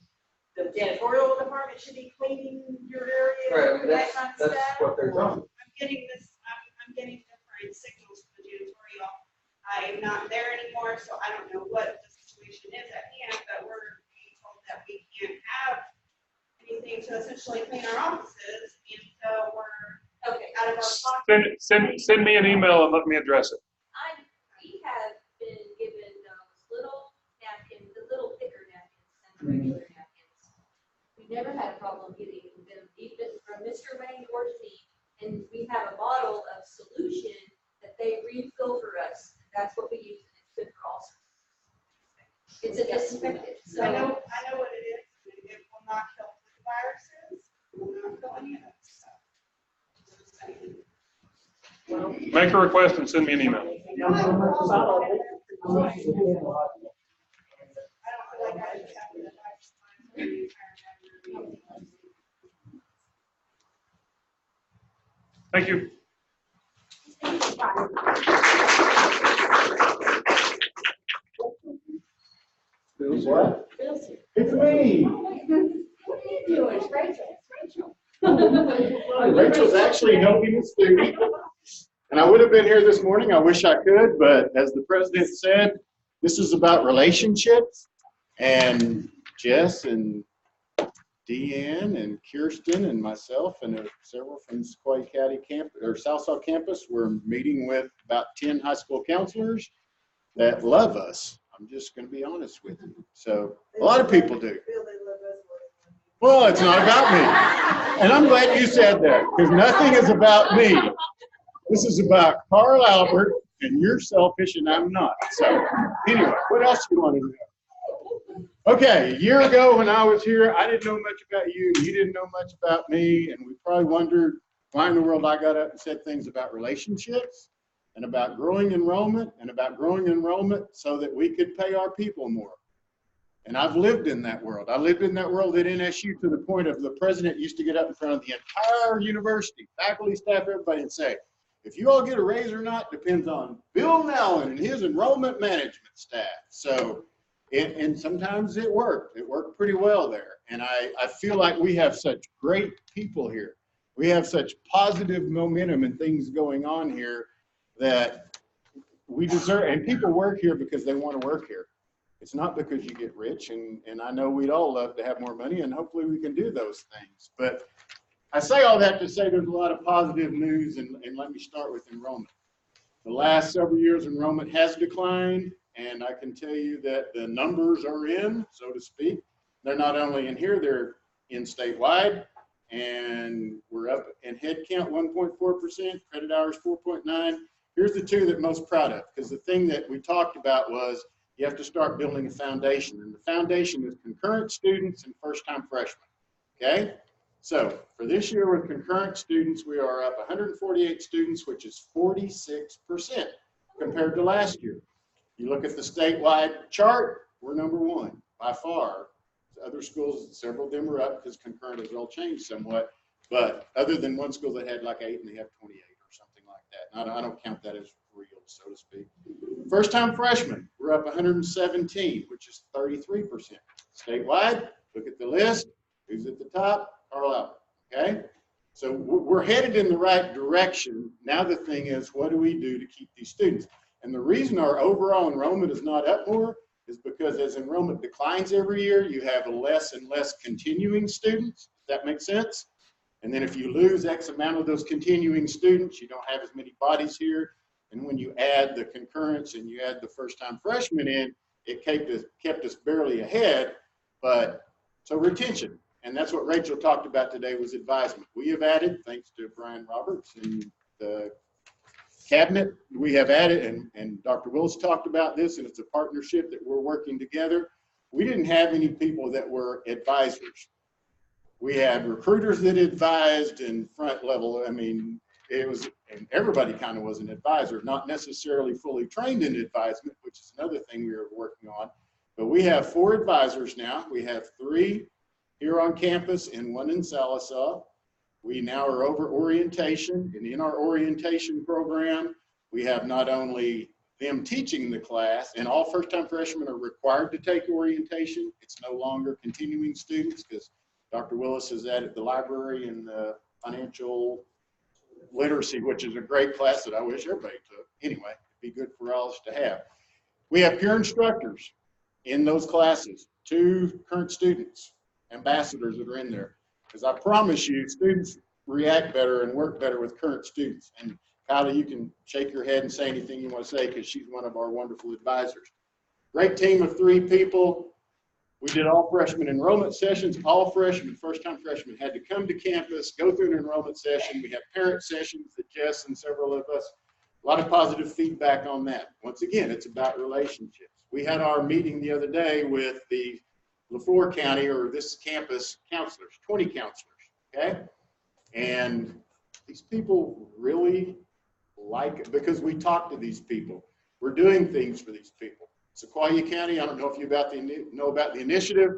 the janitorial department should be cleaning your area, Right, I mean, that kind of that's stuff. what they're doing. I'm getting different signals from the janitorial. I am not there anymore, so I don't know what the situation is at hand, but we're being told that we can't have anything to essentially clean our offices, and so we're out of our pocket. Send me an email and let me address it. We have been given those little napkins, the little thicker napkins and the regular napkins. We never had a problem getting them, even from Mr. Wayne or to me. And we have a bottle of solution that they refill for us. That's what we use, and it's good for all. It's a disinfectant, so. I know what it is, and it will not kill the viruses, it will not kill any of that stuff. Just saying. Make a request and send me an email. I don't feel like I should have the advice for the entire member. Thank you. What? It's me. What are you doing, Rachel? Rachel's actually helping us through. And I would have been here this morning. I wish I could, but as the president said, this is about relationships. And Jess and Deanne and Kirsten and myself and several from Sequoia County campus or Southside campus, we're meeting with about 10 high school counselors that love us. I'm just going to be honest with you. So a lot of people do. Well, it's not about me. And I'm glad you said that, because nothing is about me. This is about Carl Albert, and you're selfish and I'm not. So anyway, what else do you want to know? Okay, a year ago when I was here, I didn't know much about you, and you didn't know much about me, and we probably wondered why in the world I got up and said things about relationships and about growing enrollment so that we could pay our people more. And I've lived in that world. I lived in that world at NSU to the point of the president used to get up in front of the entire university, faculty, staff, everybody, and say, if you all get a raise or not depends on Bill Nellen and his enrollment management staff. So, and sometimes it worked. It worked pretty well there. And I feel like we have such great people here. We have such positive momentum and things going on here that we deserve, and people work here because they want to work here. It's not because you get rich, and I know we'd all love to have more money, and hopefully we can do those things. But I say all that to say there's a lot of positive news, and let me start with enrollment. The last several years, enrollment has declined, and I can tell you that the numbers are in, so to speak. They're not only in here, they're in statewide, and we're up in head count 1.4%, credit hours 4.9. Here's the two that I'm most proud of, because the thing that we talked about was you have to start building a foundation, and the foundation is concurrent students and first-time freshmen, okay? So for this year with concurrent students, we are up 148 students, which is 46% compared to last year. You look at the statewide chart, we're number one by far. Other schools, several of them are up because concurrent has all changed somewhat, but other than one school that had like 8 and they have 28 or something like that. I don't count that as real, so to speak. First-time freshmen, we're up 117, which is 33%. Statewide, look at the list. Who's at the top? Carl Albert, okay? So we're headed in the right direction. Now the thing is, what do we do to keep these students? And the reason our overall enrollment is not up more is because as enrollment declines every year, you have less and less continuing students. Does that make sense? And then if you lose X amount of those continuing students, you don't have as many bodies here. And when you add the concurrence and you add the first-time freshmen in, it kept us barely ahead. But so retention, and that's what Rachel talked about today was advisement. We have added, thanks to Brian Roberts and the cabinet, we have added, and Dr. Willis talked about this, and it's a partnership that we're working together. We didn't have any people that were advisors. We had recruiters that advised in front level. I mean, and everybody kind of was an advisor, not necessarily fully trained in advisement, which is another thing we are working on. But we have 4 advisors now. We have 3 here on campus and 1 in Sallisaw. We now are over orientation, and in our orientation program, we have not only them teaching the class, and all first-time freshmen are required to take orientation. It's no longer continuing students because Dr. Willis has added the library and the financial literacy, which is a great class that I wish everybody took. Anyway, it'd be good for all of us to have. We have peer instructors in those classes, 2 current students, ambassadors that are in there. Because I promise you, students react better and work better with current students. And Kylie, you can shake your head and say anything you want to say because she's one of our wonderful advisors. Great team of 3 people. We did all freshman enrollment sessions. All freshmen, first-time freshmen, had to come to campus, go through an enrollment session. We have parent sessions that Jess and several of us, a lot of positive feedback on that. Once again, it's about relationships. We had our meeting the other day with the LaFleur County, or this campus counselors, 20 counselors, okay? And these people really like it because we talk to these people. We're doing things for these people. Sequoia County, I don't know if you know about the initiative.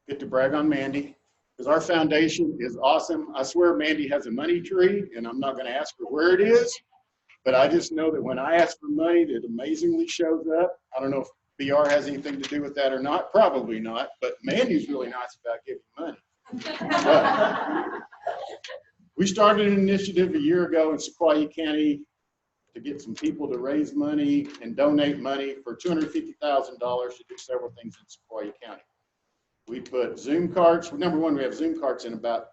Get to brag on Mandy because our foundation is awesome. I swear Mandy has a money tree, and I'm not going to ask her where it is, but I just know that when I ask for money, it amazingly shows up. I don't know if BR has anything to do with that or not. Probably not, but Mandy's really nice about giving money. But we started an initiative a year ago in Sequoia County to get some people to raise money and donate money for $250,000 to do several things in Sequoia County. We put Zoom carts. Number one, we have Zoom carts in about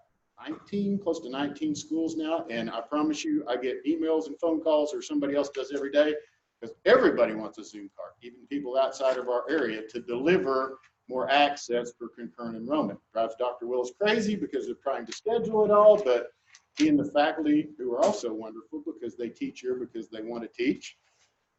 19, close to 19 schools now. And I promise you, I get emails and phone calls, or somebody else does every day, because everybody wants a Zoom cart, even people outside of our area, to deliver more access for concurrent enrollment. Drives Dr. Willis crazy because they're trying to schedule it all, but he and the faculty, who are also wonderful because they teach here because they want to teach,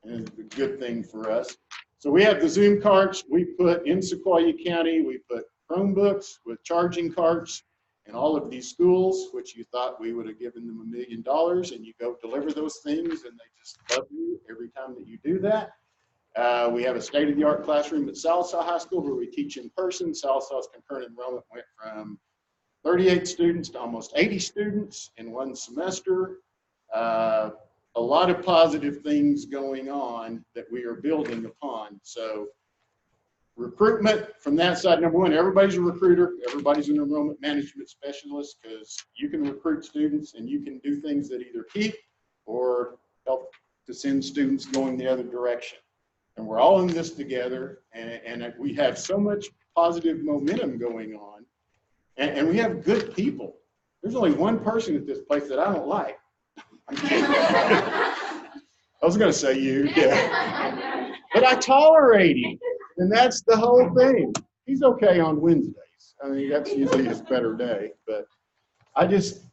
and it's a good thing for us. So we have the Zoom carts. We put in Sequoia County, we put Chromebooks with charging carts in all of these schools, which you thought we would have given them $1 million, and you go deliver those things and they just love you every time that you do that. We have a state-of-the-art classroom at Sallisaw High School where we teach in person. Sallisaw's concurrent enrollment went from 38 students to almost 80 students in one semester. A lot of positive things going on that we are building upon. So recruitment from that side, number one, everybody's a recruiter. Everybody's an enrollment management specialist because you can recruit students and you can do things that either keep or help to send students going the other direction. And we're all in this together, and we have so much positive momentum going on, and we have good people. There's only one person at this place that I don't like. I'm kidding. I was going to say you, yeah. But I tolerate him, and that's the whole thing. He's okay on Wednesdays. I mean, that's usually his better day, but I just,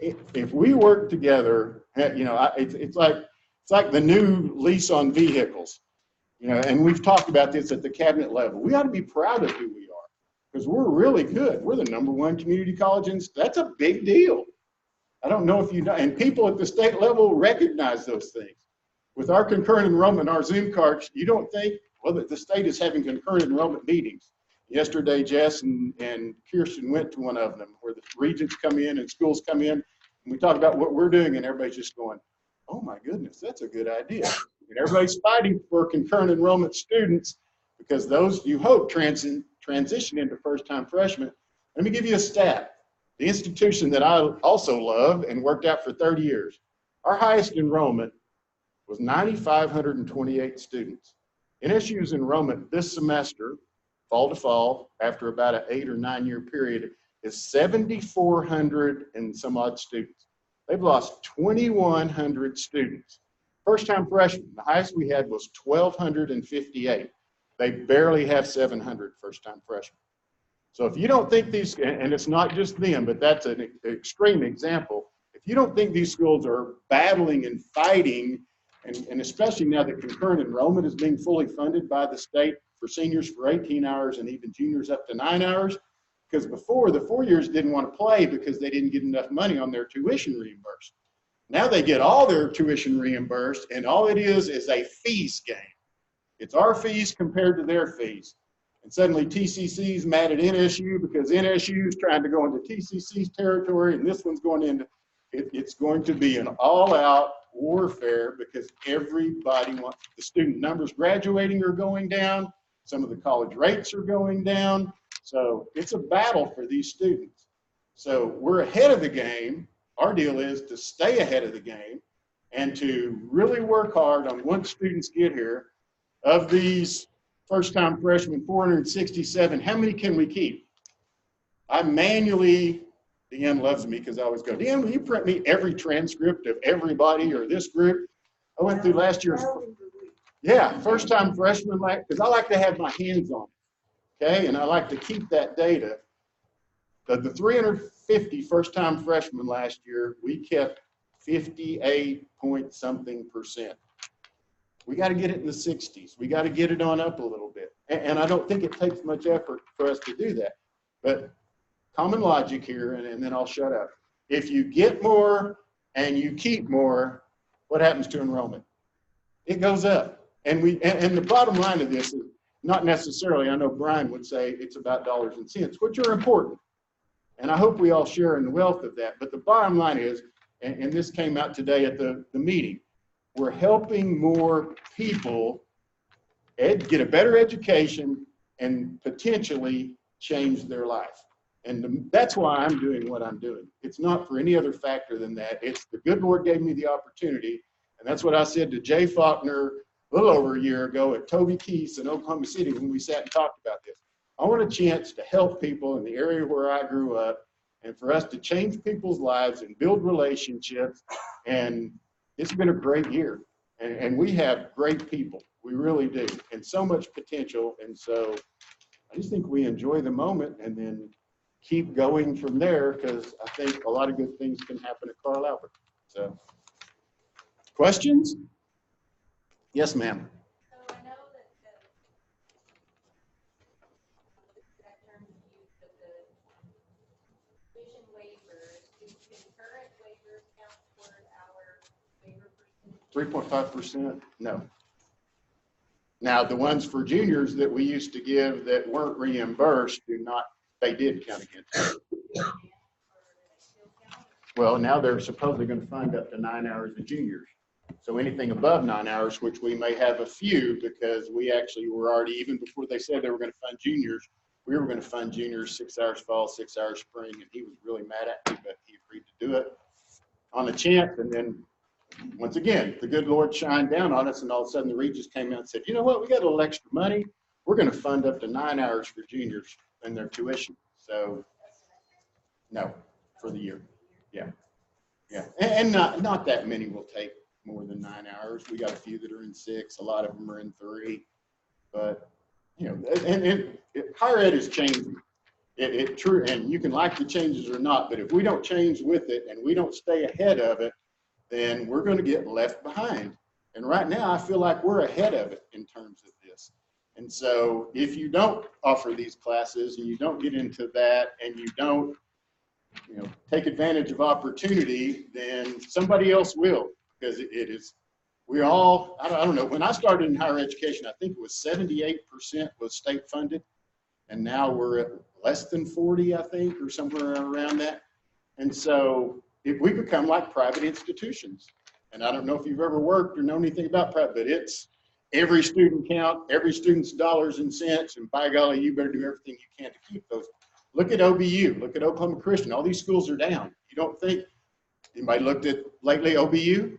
if we work together, you know, it's like the new lease on vehicles, you know, and we've talked about this at the cabinet level. We ought to be proud of who we are because we're really good. We're the #1 community college, and that's a big deal. I don't know if you know, and people at the state level recognize those things. With our concurrent enrollment, our Zoom cards, you don't think, well, the state is having concurrent enrollment meetings. Yesterday, Jess and Kirsten went to one of them where the regents come in and schools come in, and we talk about what we're doing, and everybody's just going, oh my goodness, that's a good idea. And everybody's fighting for concurrent enrollment students because those, you hope, transition into first-time freshmen. Let me give you a stat. The institution that I also love and worked at for 30 years, our highest enrollment was 9,528 students. NSU's enrollment this semester, fall to fall, after about an 8 or 9 year period, is 7,400 and some odd students. They've lost 2,100 students. First-time freshmen, the highest we had was 1,258. They barely have 700 first-time freshmen. So if you don't think these, and it's not just them, but that's an extreme example, if you don't think these schools are battling and fighting, and especially now that concurrent enrollment is being fully funded by the state for seniors for 18 hours and even juniors up to 9 hours, because before the 4 years didn't want to play because they didn't get enough money on their tuition reimbursement. Now they get all their tuition reimbursed, and all it is a fees game. It's our fees compared to their fees. And suddenly TCC's mad at NSU because NSU is trying to go into TCC's territory, and this one's going into, it's going to be an all-out warfare because everybody wants, the student numbers graduating are going down, some of the college rates are going down, so it's a battle for these students. So we're ahead of the game. Our deal is to stay ahead of the game and to really work hard on once students get here. Of these first-time freshmen, 467, how many can we keep? I manually, Deanne loves me because I always go, Deanne, will you print me every transcript of everybody or this group? I went through last year's, yeah, first-time freshmen, because I like to have my hands on it, okay? And I like to keep that data. The 350 first-time freshmen last year, we kept 58 point something %. We got to get it in the 60s. We got to get it on up a little bit. And I don't think it takes much effort for us to do that. But common logic here, and then I'll shut up. If you get more and you keep more, what happens to enrollment? It goes up. And the bottom line of this is not necessarily, I know Brian would say it's about dollars and cents, which are important. And I hope we all share in the wealth of that. But the bottom line is, and this came out today at the meeting, we're helping more people get a better education and potentially change their life. And that's why I'm doing what I'm doing. It's not for any other factor than that. It's the good Lord gave me the opportunity. And that's what I said to Jay Faulkner a little over a year ago at Toby Keith's in Oklahoma City when we sat and talked about this. I want a chance to help people in the area where I grew up and for us to change people's lives and build relationships. And it's been a great year, and we have great people. We really do, and so much potential. And so I just think we enjoy the moment and then keep going from there because I think a lot of good things can happen at Carl Albert. So, questions? Yes, ma'am. So I know that that term you used, but the tuition waivers, do concurrent waivers count toward our waiver percentage? 3.5%? No. Now, the ones for juniors that we used to give that weren't reimbursed do not, they did count against it. Well, now they're supposedly going to fund up to 9 hours of juniors. So anything above 9 hours, which we may have a few because we actually were already, even before they said they were going to fund juniors, we were going to fund juniors 6 hours fall, 6 hours spring, and he was really mad at me, but he agreed to do it on a chance. And then once again, the good Lord shined down on us, and all of a sudden the Regis came out and said, you know what, we got a little extra money. We're going to fund up to 9 hours for juniors and their tuition. So no, for the year. Yeah. Yeah. And not that many will take more than 9 hours. We got a few that are in 6. A lot of them are in 3. But, you know, and higher ed is changing. It true, and you can like the changes or not, but if we don't change with it and we don't stay ahead of it, then we're going to get left behind. And right now, I feel like we're ahead of it in terms of this. And so if you don't offer these classes and you don't get into that and you don't, you know, take advantage of opportunity, then somebody else will, because it is, we all, I don't know, when I started in higher education, I think it was 78% was state funded. And now we're at less than 40, I think, or somewhere around that. And so if we become like private institutions, and I don't know if you've ever worked or know anything about private, but it's every student count, every student's dollars and cents, and by golly, you better do everything you can to keep those. Look at OBU, look at Oklahoma Christian, all these schools are down. You don't think, anybody looked at lately OBU?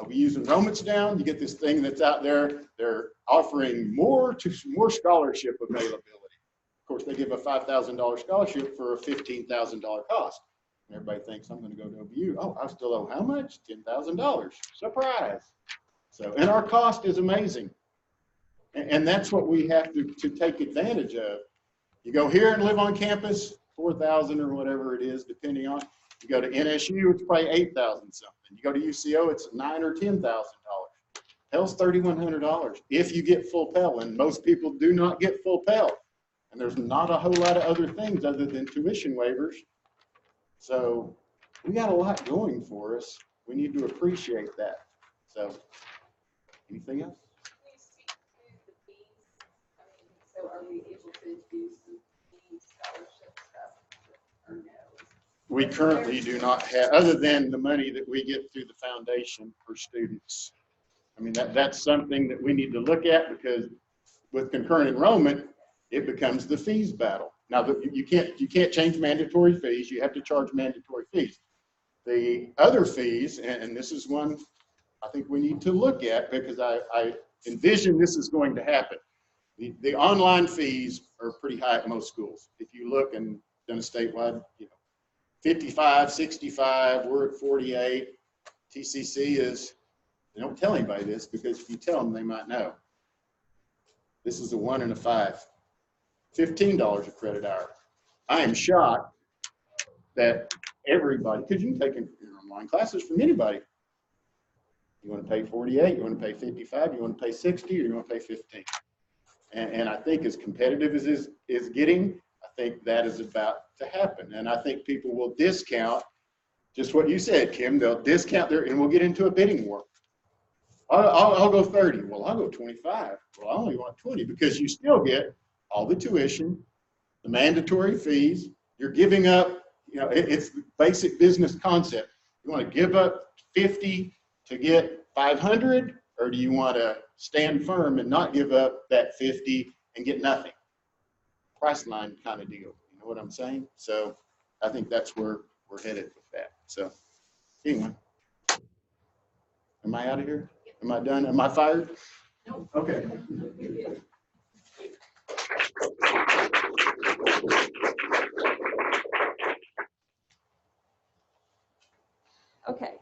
OBU's enrollment's down. You get this thing that's out there, they're offering more scholarship availability. Of course, they give a $5,000 scholarship for a $15,000 cost. And everybody thinks I'm going to go to OBU. Oh, I still owe how much? $10,000. Surprise. So, and our cost is amazing. And that's what we have to take advantage of. You go here and live on campus, $4,000 or whatever it is, depending on. You go to NSU, it's probably $8,000 something. You go to UCO, it's $9,000 or $10,000. Hell's $3,100 if you get full Pell, and most people do not get full Pell. And there's not a whole lot of other things other than tuition waivers. So we got a lot going for us. We need to appreciate that. So, anything else? Can you speak to the fees? I mean, so are we able to do some fee scholarship stuff or no? We currently do not have, other than the money that we get through the foundation for students. I mean, that's something that we need to look at, because with concurrent enrollment, it becomes the fees battle. Now, you can't change mandatory fees. You have to charge mandatory fees. The other fees, and this is one I think we need to look at, because I envision this is going to happen. The online fees are pretty high at most schools. If you look and done a statewide, 55, 65, we're at 48. TCC is, they don't tell anybody this, because if you tell them, they might know. This is a 1 and a 5. $15 a credit hour. I am shocked that everybody, because you can take online classes from anybody. You want to pay 48, you want to pay 55, you want to pay 60, or you want to pay 15. And I think as competitive as this is getting, I think that is about to happen. And I think people will discount just what you said, Kim. They'll discount and we'll get into a bidding war. I'll go 30. Well, I'll go 25. Well, I only want 20, because you still get all the tuition, the mandatory fees. You're giving up, it's the basic business concept. You want to give up 50 to get 500, or do you want to stand firm and not give up that 50 and get nothing? Price line kind of deal. You know what I'm saying? So I think that's where we're headed with that. So anyway, am I out of here? Am I done? Am I fired? No. Okay. Okay,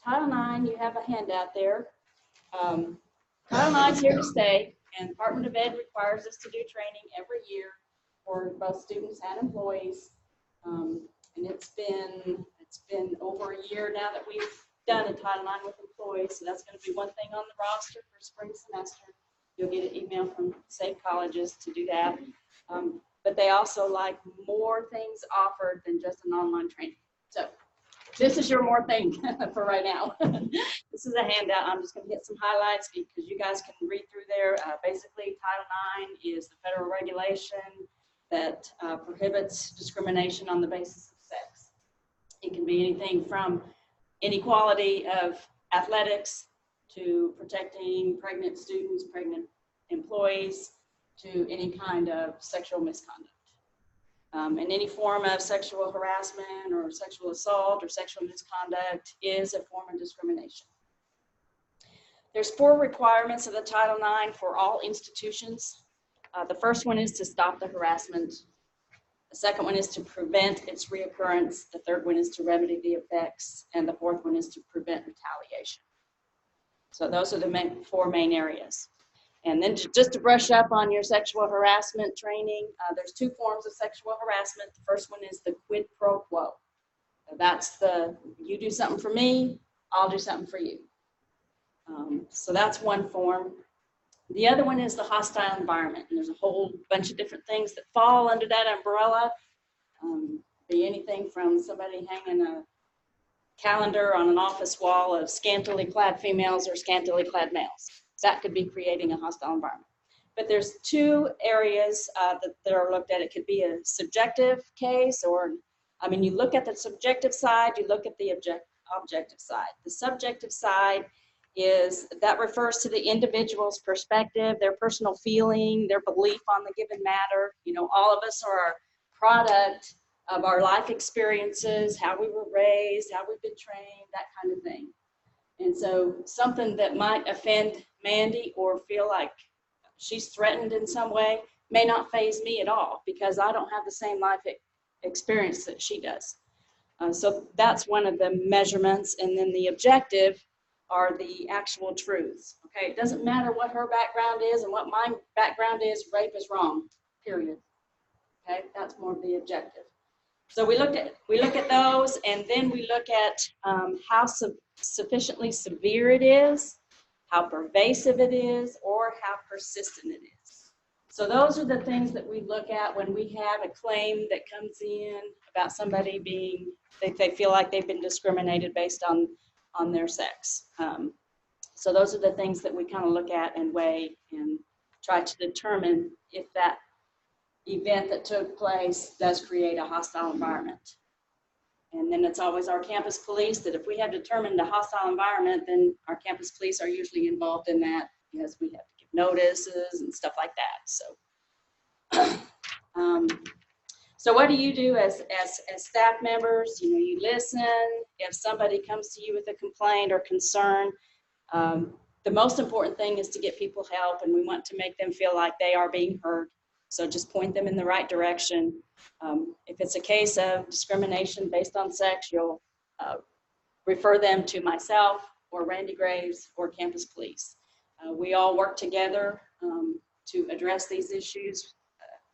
Title IX, you have a handout there. Title IX is here to stay, and Department of Ed requires us to do training every year for both students and employees. And it's been over a year now that we've done a Title IX with employees, so that's going to be one thing on the roster for spring semester. You'll get an email from Safe Colleges to do that. But they also like more things offered than just an online training. So this is your more thing for right now. This is a handout. I'm just going to hit some highlights because you guys can read through there. Basically, Title IX is the federal regulation that prohibits discrimination on the basis of sex. It can be anything from inequality of athletics to protecting pregnant students, pregnant employees, to any kind of sexual misconduct. And any form of sexual harassment or sexual assault or sexual misconduct is a form of discrimination. There's 4 requirements of the Title IX for all institutions. The first one is to stop the harassment. The second one is to prevent its reoccurrence. The third one is to remedy the effects. And the fourth one is to prevent retaliation. So those are the 4 main areas. And then just to brush up on your sexual harassment training, there's 2 forms of sexual harassment. The first one is the quid pro quo. That's the, you do something for me, I'll do something for you. So that's one form. The other one is the hostile environment. And there's a whole bunch of different things that fall under that umbrella. Be anything from somebody hanging a calendar on an office wall of scantily clad females or scantily clad males. That could be creating a hostile environment. But there's 2 areas that are looked at. It could be a subjective case, or, I mean, you look at the subjective side, you look at the objective side. The subjective side is, that refers to the individual's perspective, their personal feeling, their belief on the given matter. You know, all of us are a product of our life experiences, how we were raised, how we've been trained, that kind of thing. And so something that might offend Mandy or feel like she's threatened in some way may not faze me at all, because I don't have the same life experience that she does. So that's one of the measurements. And then the objective are the actual truths. Okay, it doesn't matter what her background is and what my background is, rape is wrong, period. Okay, that's more of the objective. So we look at those, and then we look at how sufficiently severe it is, how pervasive it is, or how persistent it is. So those are the things that we look at when we have a claim that comes in about somebody being, they feel like they've been discriminated based on their sex. So those are the things that we kind of look at and weigh and try to determine if that event that took place does create a hostile environment. And then it's always our campus police that if we have determined a hostile environment, then our campus police are usually involved in that because we have to give notices and stuff like that. So what do you do as staff members? You know, you listen. If somebody comes to you with a complaint or concern, the most important thing is to get people help, and we want to make them feel like they are being heard. So just point them in the right direction. If it's a case of discrimination based on sex, you'll refer them to myself or Randy Graves or campus police. We all work together to address these issues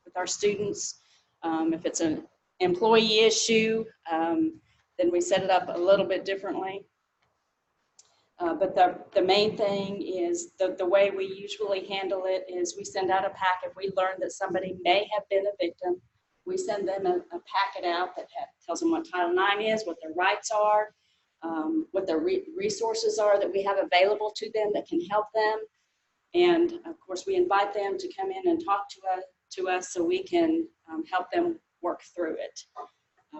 with our students. If it's an employee issue, then we set it up a little bit differently. But the main thing is the way we usually handle it is we send out a pack. If we learn that somebody may have been a victim, we send them a packet out that tells them what Title IX is, what their rights are, what the resources are that we have available to them that can help them. And of course, we invite them to come in and talk to us so we can help them work through it.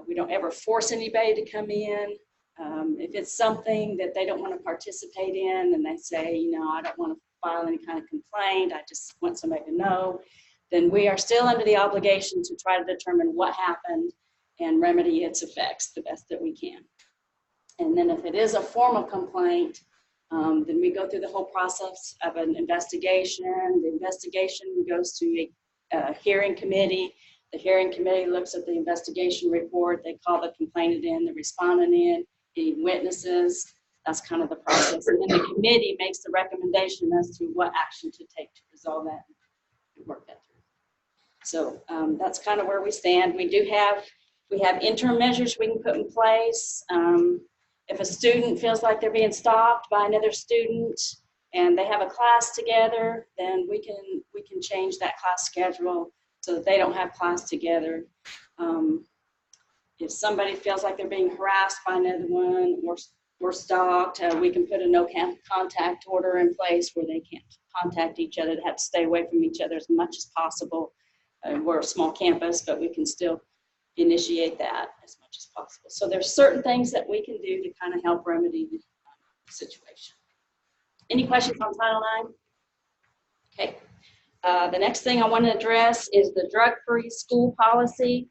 We don't ever force anybody to come in. If it's something that they don't want to participate in and they say, you know, I don't want to file any kind of complaint, I just want somebody to know, then we are still under the obligation to try to determine what happened and remedy its effects the best that we can. And then if it is a formal complaint, then we go through the whole process of an investigation. The investigation goes to a hearing committee. The hearing committee looks at the investigation report. They call the complainant in, the respondent in, any witnesses. That's kind of the process. And then the committee makes the recommendation as to what action to take to resolve that and work that through. So that's kind of where we stand. We have interim measures we can put in place. If a student feels like they're being stopped by another student and they have a class together, then we can change that class schedule so that they don't have class together. If somebody feels like they're being harassed by another one or stalked, we can put a no contact order in place where they can't contact each other. They have to stay away from each other as much as possible. We're a small campus, but we can still initiate that as much as possible. So there's certain things that we can do to kind of help remedy the situation. Any questions on Title IX? Okay. The next thing I want to address is the drug-free school policy.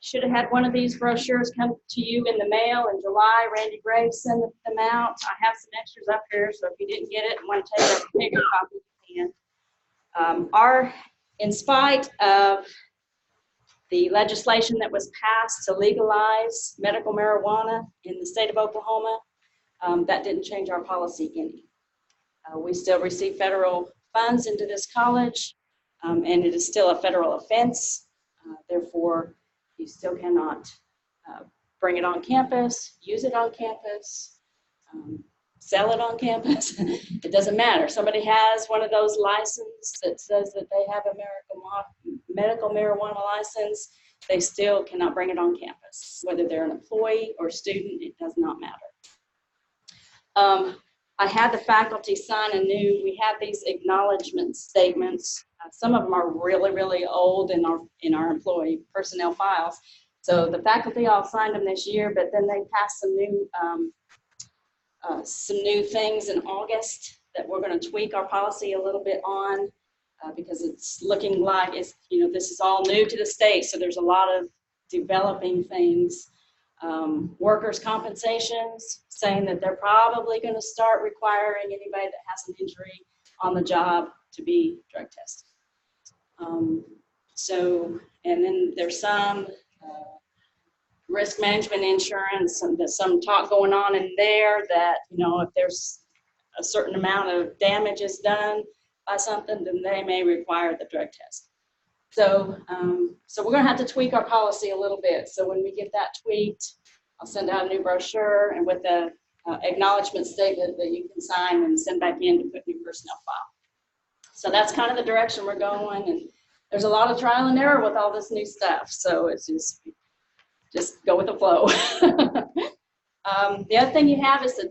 Should have had one of these brochures come to you in the mail in July. Randy Graves sent them out. I have some extras up here, so if you didn't get it and want to take a bigger copy, you can. In spite of the legislation that was passed to legalize medical marijuana in the state of Oklahoma, that didn't change our policy any. We still receive federal funds into this college, and it is still a federal offense. Therefore, you still cannot bring it on campus, use it on campus, sell it on campus. It doesn't matter. Somebody has one of those licenses that says that they have a medical marijuana license, they still cannot bring it on campus. Whether they're an employee or student, it does not matter. I had the faculty sign we have these acknowledgement statements. Some of them are really, really old in our employee personnel files. So the faculty all signed them this year, but then they passed some new things in August that we're going to tweak our policy a little bit on because it's looking like this is all new to the state. So there's a lot of developing things. Workers' compensations, saying that they're probably going to start requiring anybody that has an injury on the job to be drug tested. And then there's some risk management insurance, and there's some talk going on in there that, if there's a certain amount of damage is done by something, then they may require the drug test. So we're going to have to tweak our policy a little bit. So when we get that tweaked, I'll send out a new brochure and with the acknowledgement statement that you can sign and send back in to put in your personnel file. So that's kind of the direction we're going, and there's a lot of trial and error with all this new stuff, so it's just go with the flow. The other thing you have is the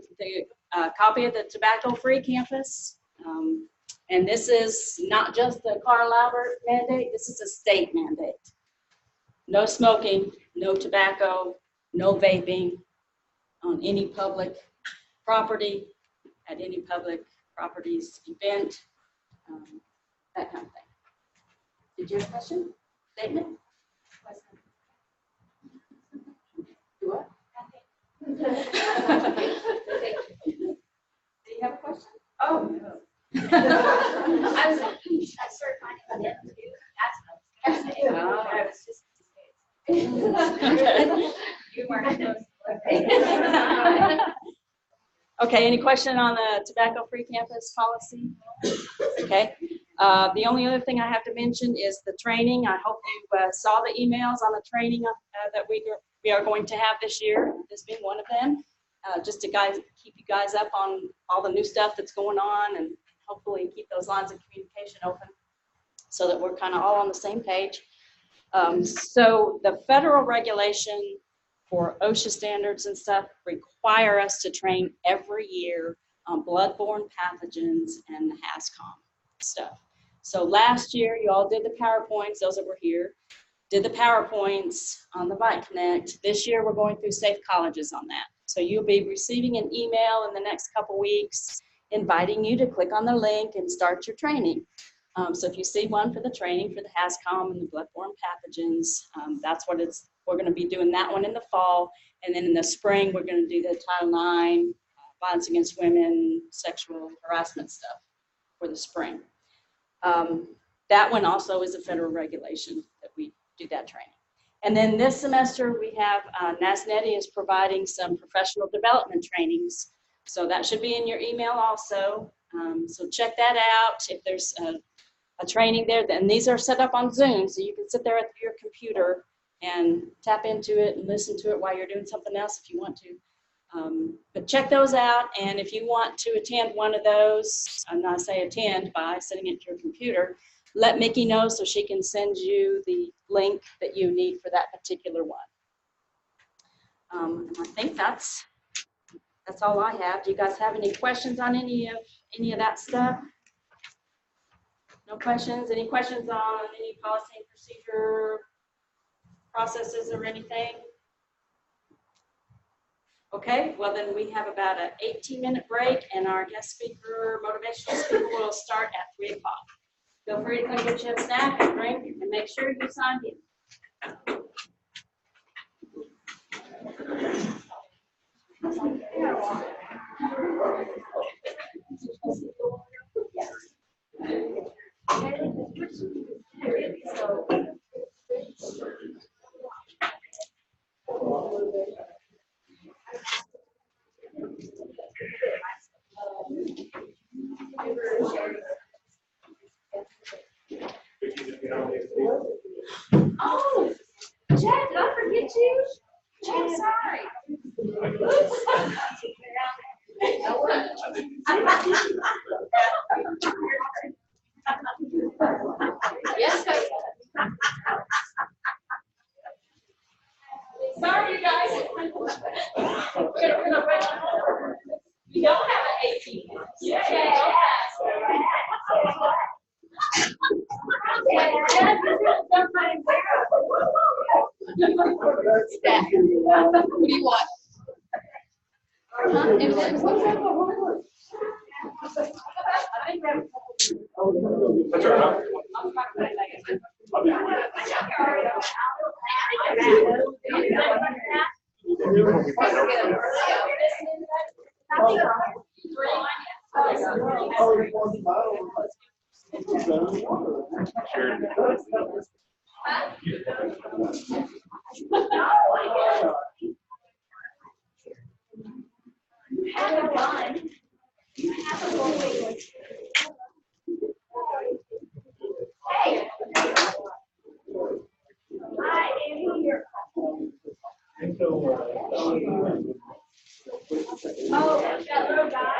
copy of the tobacco-free campus. And this is not just the Karl Albert mandate, this is a state mandate. No smoking, no tobacco, no vaping on any public property, at any public properties event, that kind of thing. Did you have a question? Statement? Do what? Do you have a question? Oh, no. I was like, I started finding out that too. That's what I was saying. Oh. I was just. You weren't supposed to. Okay, any question on the tobacco-free campus policy? Okay. The only other thing I have to mention is the training. I hope you saw the emails on the training that we are going to have this year, this being one of them, just to keep you guys up on all the new stuff that's going on and hopefully keep those lines of communication open so that we're kind of all on the same page. So the federal regulation for OSHA standards and stuff require us to train every year on bloodborne pathogens and the HASCOM stuff. So last year, you all did the PowerPoints, those that were here, did the PowerPoints on the Bike Connect. This year, we're going through Safe Colleges on that. So you'll be receiving an email in the next couple weeks inviting you to click on the link and start your training. So if you see one for the training for the HASCOM and the bloodborne pathogens, that's what we're going to be doing that one in the fall. And then in the spring, we're going to do the Title IX, violence against women, sexual harassment stuff for the spring. That one also is a federal regulation that we do that training. And then this semester we have, NASNETI is providing some professional development trainings. So that should be in your email also. So check that out. If there's a training there, then these are set up on Zoom. So you can sit there at your computer and tap into it and listen to it while you're doing something else if you want to. But check those out, and if you want to attend one of those, I'm not saying attend by sitting at your computer, let Mickey know so she can send you the link that you need for that particular one. I think that's all I have. Do you guys have any questions on any of that stuff? No questions? Any questions on any policy and procedure processes or anything? Okay, well then we have about an 18-minute break, and our guest speaker, motivational speaker, will start at 3 o'clock. Feel free to come get you a snack and drink, and make sure you sign in. Oh, Chad, did I forget you? Chad, sorry. Yes, sir. Sorry, you guys. You don't have an 18. Yeah. What do you want? Oh, that little guy.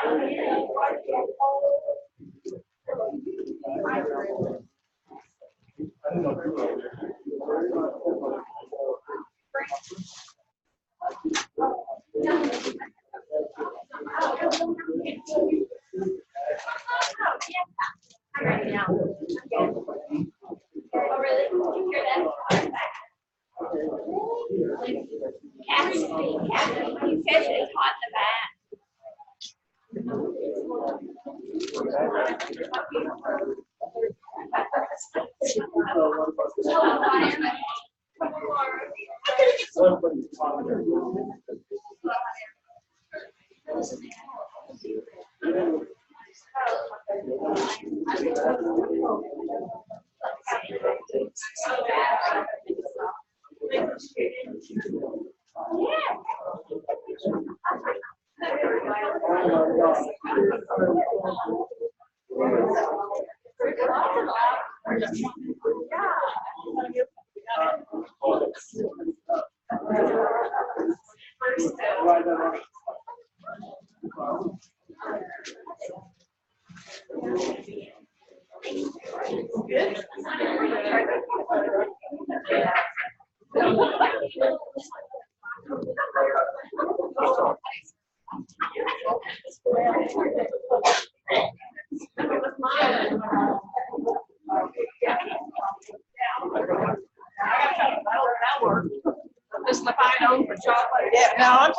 This the final for chocolate. Yeah, no,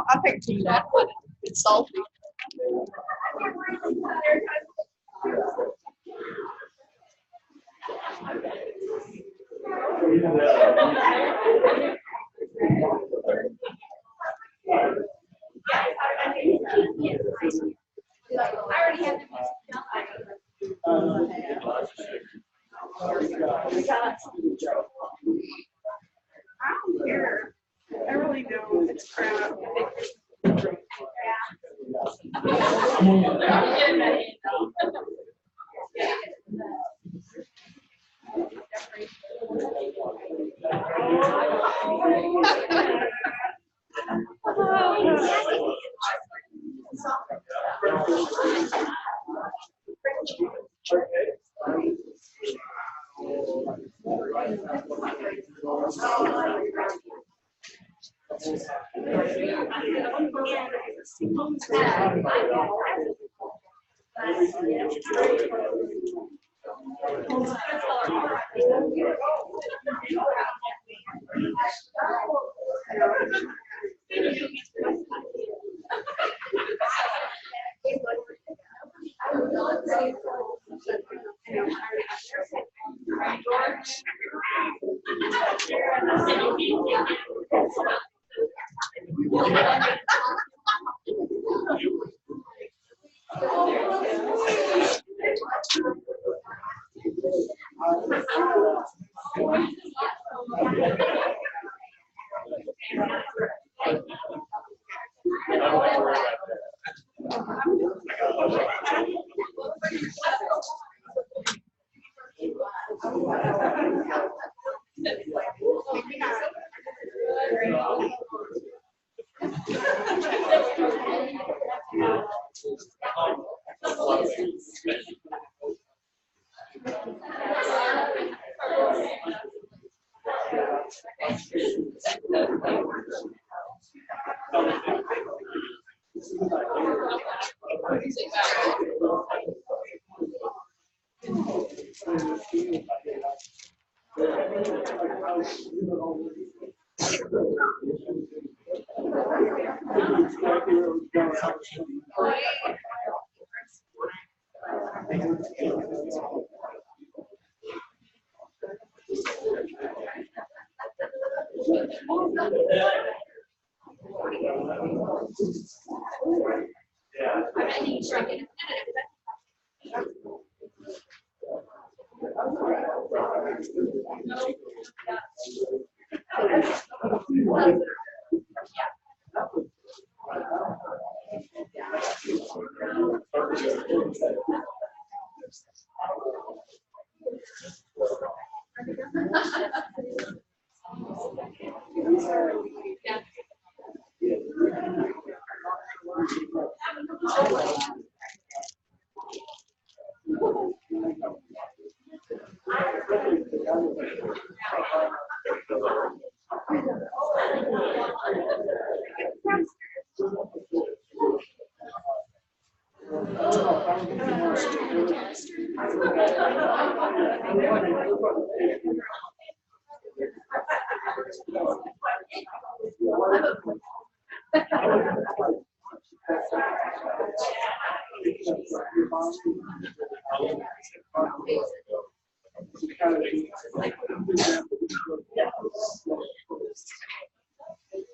I picked tea that, but it's salty. I don't care. I really don't. It's crap.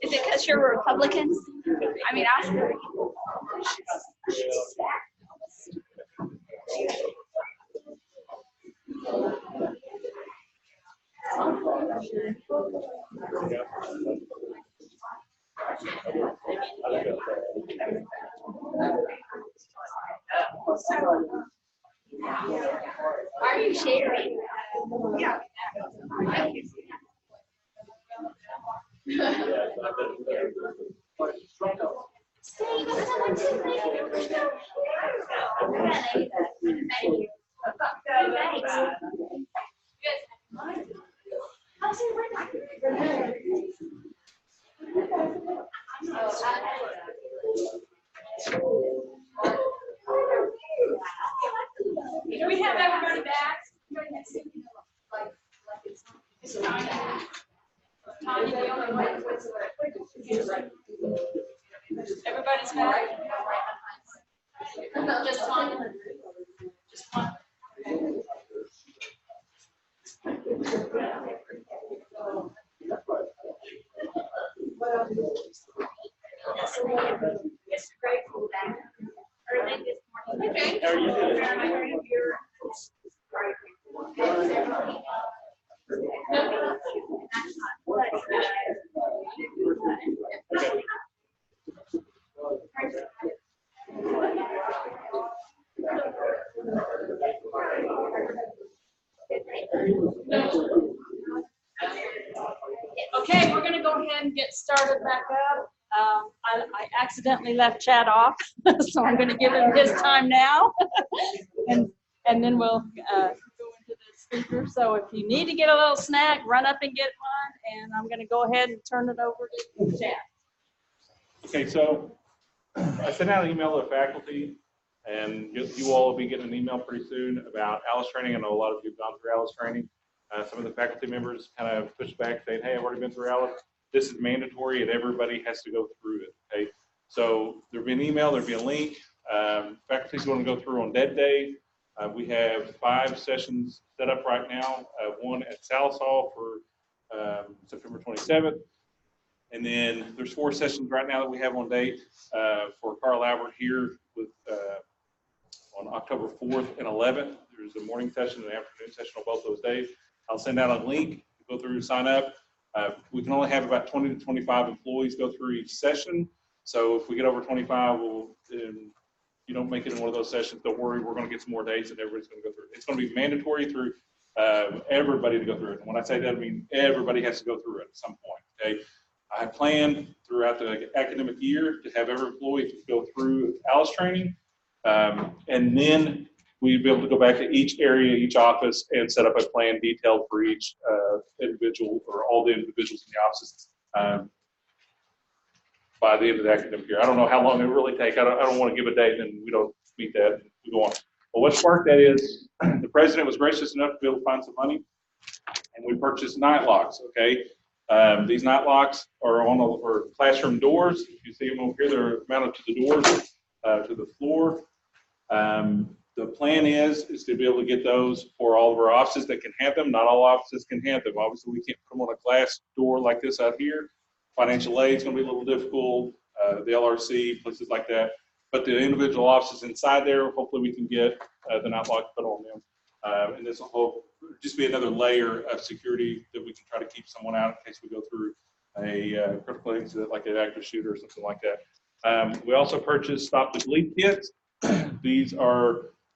Is it because you're Republicans? I mean, I was. Are you sharing? Yeah. Do we have everybody back? Tanya, the only one. Everybody's back? Just Tanya? Just one? It's grateful that early this morning. Okay. How are you doing? Okay, we're going to go ahead and get started back up. I accidentally left Chad off, so I'm going to give him his time now. and then we'll go into the speaker. So if you need to get a little snack, run up and get one. And I'm going to go ahead and turn it over to Chad. Okay, so I sent out an email to the faculty, and you all will be getting an email pretty soon about ALICE training. I know a lot of you have gone through ALICE training. Some of the faculty members kind of pushed back saying, hey, I've already been through ALICE. This is mandatory and everybody has to go through it, okay? So there'll be an email, there'll be a link. Faculty's going to go through on that day. We have 5 sessions set up right now, one at Sal's Hall for September 27th. And then there's 4 sessions right now that we have on date for Carl Albert here with on October 4th and 11th. There's a morning session and an afternoon session on both those days. I'll send out a link, go through, sign up. We can only have about 20 to 25 employees go through each session. So if we get over 25, you don't make it in one of those sessions, don't worry, we're going to get some more dates and everybody's going to go through it. It's going to be mandatory through everybody to go through it. And when I say that, I mean everybody has to go through it at some point, okay? I plan throughout the academic year to have every employee go through ALICE training, and then we'd be able to go back to each area, each office, and set up a plan detailed for each individual or all the individuals in the offices by the end of the academic year. I don't know how long it will really take. I don't want to give a date and we don't meet that and we go on. But what sparked that is the president was gracious enough to be able to find some money, and we purchased night locks, okay? These night locks are on classroom doors. You see them over here, they're mounted to the doors, to the floor. The plan is to be able to get those for all of our offices that can have them. Not all offices can have them. Obviously, we can't put them on a glass door like this out here. Financial aid is going to be a little difficult, the LRC, places like that. But the individual offices inside there, hopefully we can get the night lock put on them. And this will just be another layer of security that we can try to keep someone out in case we go through a critical incident like an active shooter or something like that. We also purchased Stop the Bleed kits. These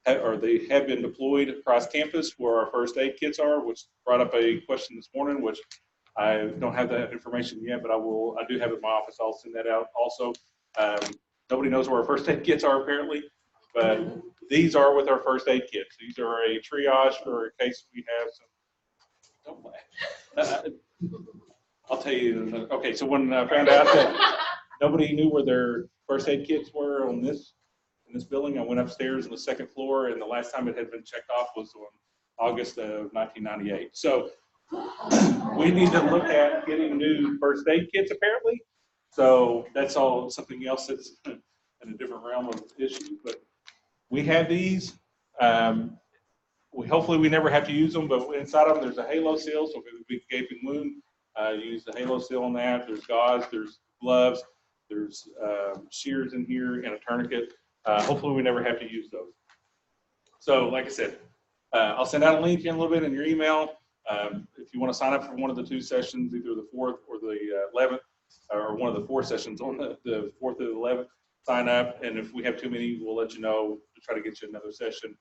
they have been deployed across campus where our first aid kits are, which brought up a question this morning, which I don't have that information yet, but I do have it in my office. I'll send that out also. Nobody knows where our first aid kits are apparently, but these are with our first aid kits. These are a triage for in case we have some, I'll tell you, okay, so when I found out that nobody knew where their first aid kits were in this building, I went upstairs on the 2nd floor, and the last time it had been checked off was on August of 1998. So we need to look at getting new first aid kits apparently. So that's all something else that's in a different realm of issue, but we have these. hopefully we never have to use them, but inside of them, there's a halo seal, so if it's a big gaping wound, use the halo seal on that. There's gauze, there's gloves, there's shears in here, and a tourniquet. Hopefully we never have to use those. So like I said, I'll send out a link in a little bit in your email. If you want to sign up for one of the 2 sessions, either the 4th or the 11th, or one of the 4 sessions on the 4th or the 11th, sign up. And if we have too many, we'll let you know to try to get you another session.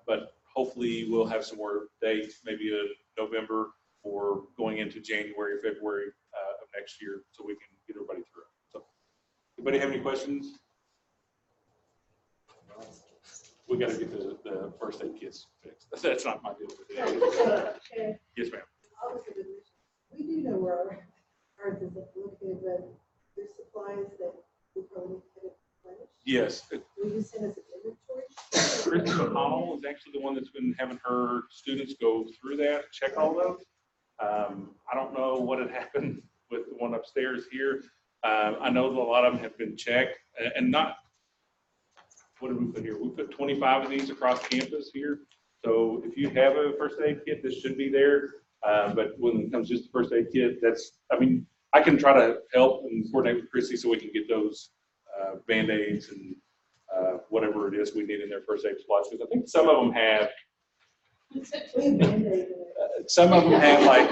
But hopefully we'll have some more dates, maybe in November or going into January, February of next year, so we can get everybody through it. So, anybody have any questions? We got to get the first aid kits fixed. That's not my deal. Yes, ma'am. We do know where ours is located, but there's supplies that we probably could replenish. Yes. Will you send us an inventory? Kristen McConnell is actually the one that's been having her students go through that, check all those. I don't know what had happened with the one upstairs here. I know that a lot of them have been checked and not. What did we put here? We put 25 of these across campus here. So if you have a first aid kit, this should be there. But when it comes just to first aid kit, I mean, I can try to help and coordinate with Chrissy so we can get those Band-Aids and whatever it is we need in their first aid supplies. Because I think some of them have, some of them have like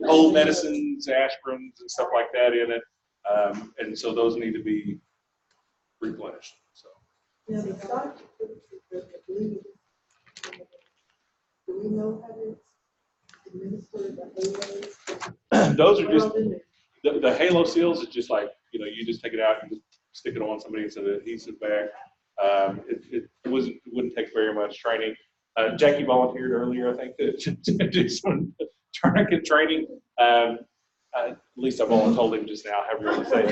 old medicines, aspirins and stuff like that in it. And so those need to be replenished. So. Now, the stock, do we know how to administer the halos? Those are just, the halo seals is just like, you just take it out and just stick it on somebody instead of adhesive back. It wouldn't take very much training. Jackie volunteered earlier, I think, to do some tourniquet training. At least I've only told him just now, however you want to say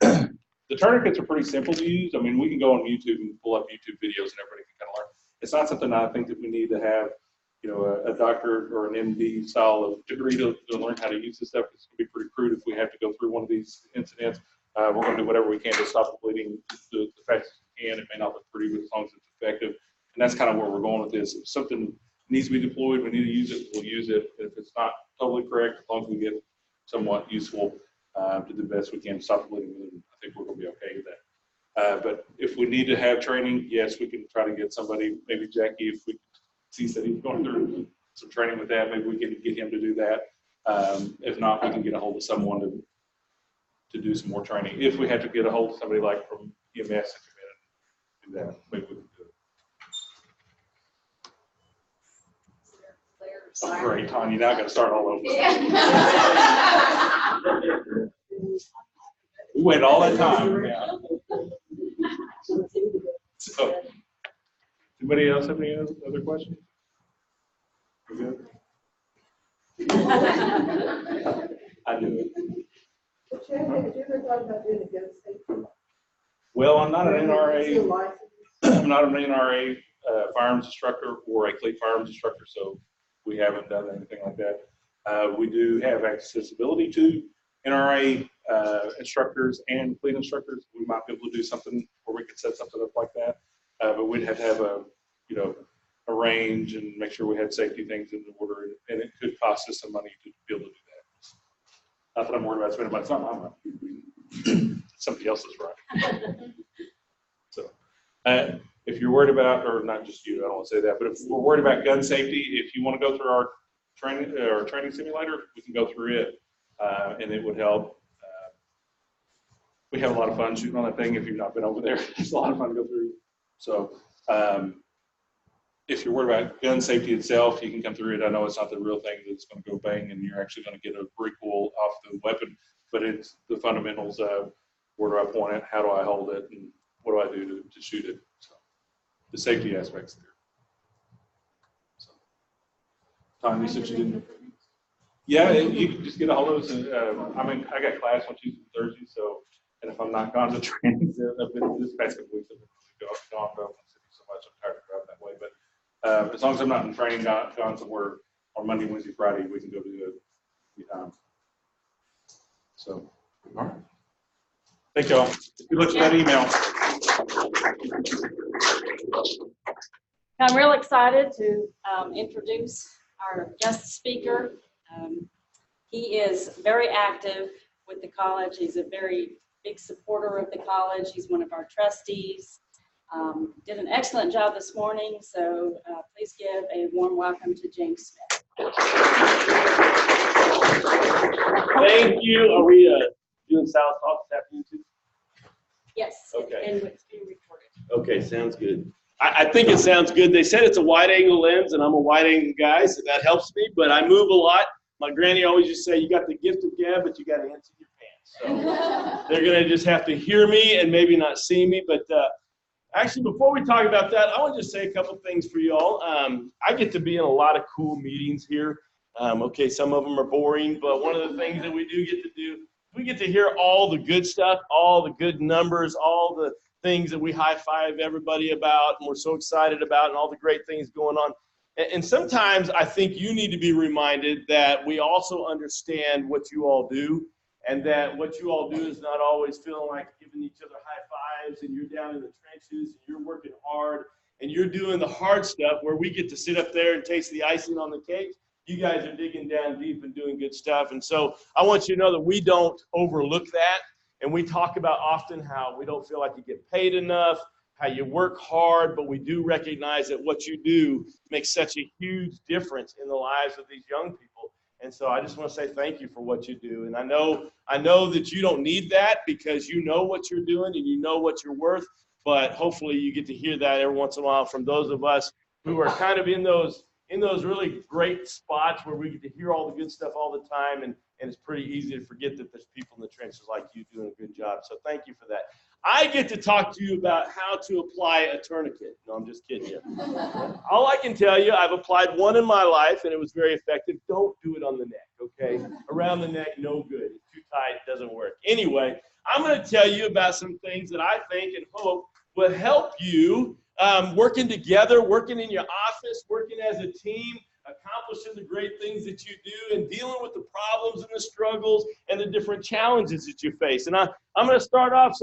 it. The tourniquets are pretty simple to use. I mean, we can go on YouTube and pull up YouTube videos and everybody can kind of learn. It's not something I think that we need to have, a doctor or an MD style of degree to learn how to use this stuff. It's going to be pretty crude if we have to go through one of these incidents. We're going to do whatever we can to stop the bleeding the fastest we can. It may not look pretty, but as long as it's effective. And that's kind of where we're going with this. If something needs to be deployed, we need to use it, we'll use it. If it's not totally correct, as long as we get somewhat useful, to the best we can to stop the bleeding, I think we're going to be okay with that. But if we need to have training, yes, we can try to get somebody, maybe Jackie, if we see that he's going through some training with that, maybe we can get him to do that. If not, we can get a hold of someone to do some more training. If we have to get a hold of somebody like from EMS to come in and do that, maybe we can do it. Oh, great, Tanya, now I got to start all over. We waited all that time. Yeah. So, anybody else have any other questions? We good? I knew it. Chad, have you ever thought about doing a gun safety? Well, I'm not an NRA. I'm not an NRA firearms instructor or a CLEAT firearms instructor, so we haven't done anything like that. We do have accessibility to NRA instructors and CLEAT instructors. We might be able to do something where we could set something up like that, but we'd have to have a range and make sure we had safety things in order, and it could cost us some money to be able to do that. Not that I'm worried about spending money. It's not my money. It's somebody else's, right? So, if you're worried about, or not just you, I don't want to say that, but if we're worried about gun safety, if you want to go through our training simulator, we can go through it, and it would help. We have a lot of fun shooting on that thing. If you've not been over there, it's a lot of fun to go through. So, if you're worried about gun safety itself, you can come through it. I know it's not the real thing that's going to go bang and you're actually going to get a recoil off the weapon, but it's the fundamentals of where do I point it, how do I hold it, and what do I do to shoot it. So the safety aspects there. So, Tom, you said you didn't. Yeah, you can just get a hold of us. I got class on Tuesday and Thursday, so, and if I'm not gone to trainings, I've been this past couple weeks, I've been really gone from the city so much, I'm tired of driving that way, but as long as I'm not in training, gone somewhere on Monday, Wednesday, Friday, we can go do it anytime. So, all right. Thank y'all. If you look at that email. I'm real excited to introduce our guest speaker. He is very active with the college. He's a very big supporter of the college. He's one of our trustees. Did an excellent job this morning, so please give a warm welcome to James Smith. Thank you. Are we doing South Talk this afternoon too? Yes. Okay. And it's being recorded. Okay, sounds good. I think it sounds good. They said it's a wide angle lens, and I'm a wide angle guy, so that helps me, but I move a lot. My granny always used to say, you got the gift of gab, but you got ants in your pants. So they're going to just have to hear me and maybe not see me. But actually, before we talk about that, I want to just say a couple things for y'all. I get to be in a lot of cool meetings here. Okay, some of them are boring, but one of the things that we do get to do, we get to hear all the good stuff, all the good numbers, all the things that we high-five everybody about and we're so excited about, and all the great things going on. And sometimes I think you need to be reminded that we also understand what you all do, and that what you all do is not always feeling like giving each other high fives, and you're down in the trenches and you're working hard and you're doing the hard stuff where we get to sit up there and taste the icing on the cake. You guys are digging down deep and doing good stuff. And so I want you to know that we don't overlook that. And we talk about often how we don't feel like you get paid enough, how you work hard, but we do recognize that what you do makes such a huge difference in the lives of these young people. And so I just want to say thank you for what you do. And I know that you don't need that because you know what you're doing and you know what you're worth, but hopefully you get to hear that every once in a while from those of us who are kind of in those really great spots where we get to hear all the good stuff all the time, and it's pretty easy to forget that there's people in the trenches like you doing a good job. So thank you for that. I get to talk to you about how to apply a tourniquet. No, I'm just kidding you. All I can tell you, I've applied one in my life, and it was very effective. Don't do it on the neck, okay? Around the neck, no good. It's too tight, it doesn't work. Anyway, I'm going to tell you about some things that I think and hope will help you working together, working in your office, working as a team, accomplishing the great things that you do, and dealing with the problems and the struggles and the different challenges that you face. And I'm going to start off, I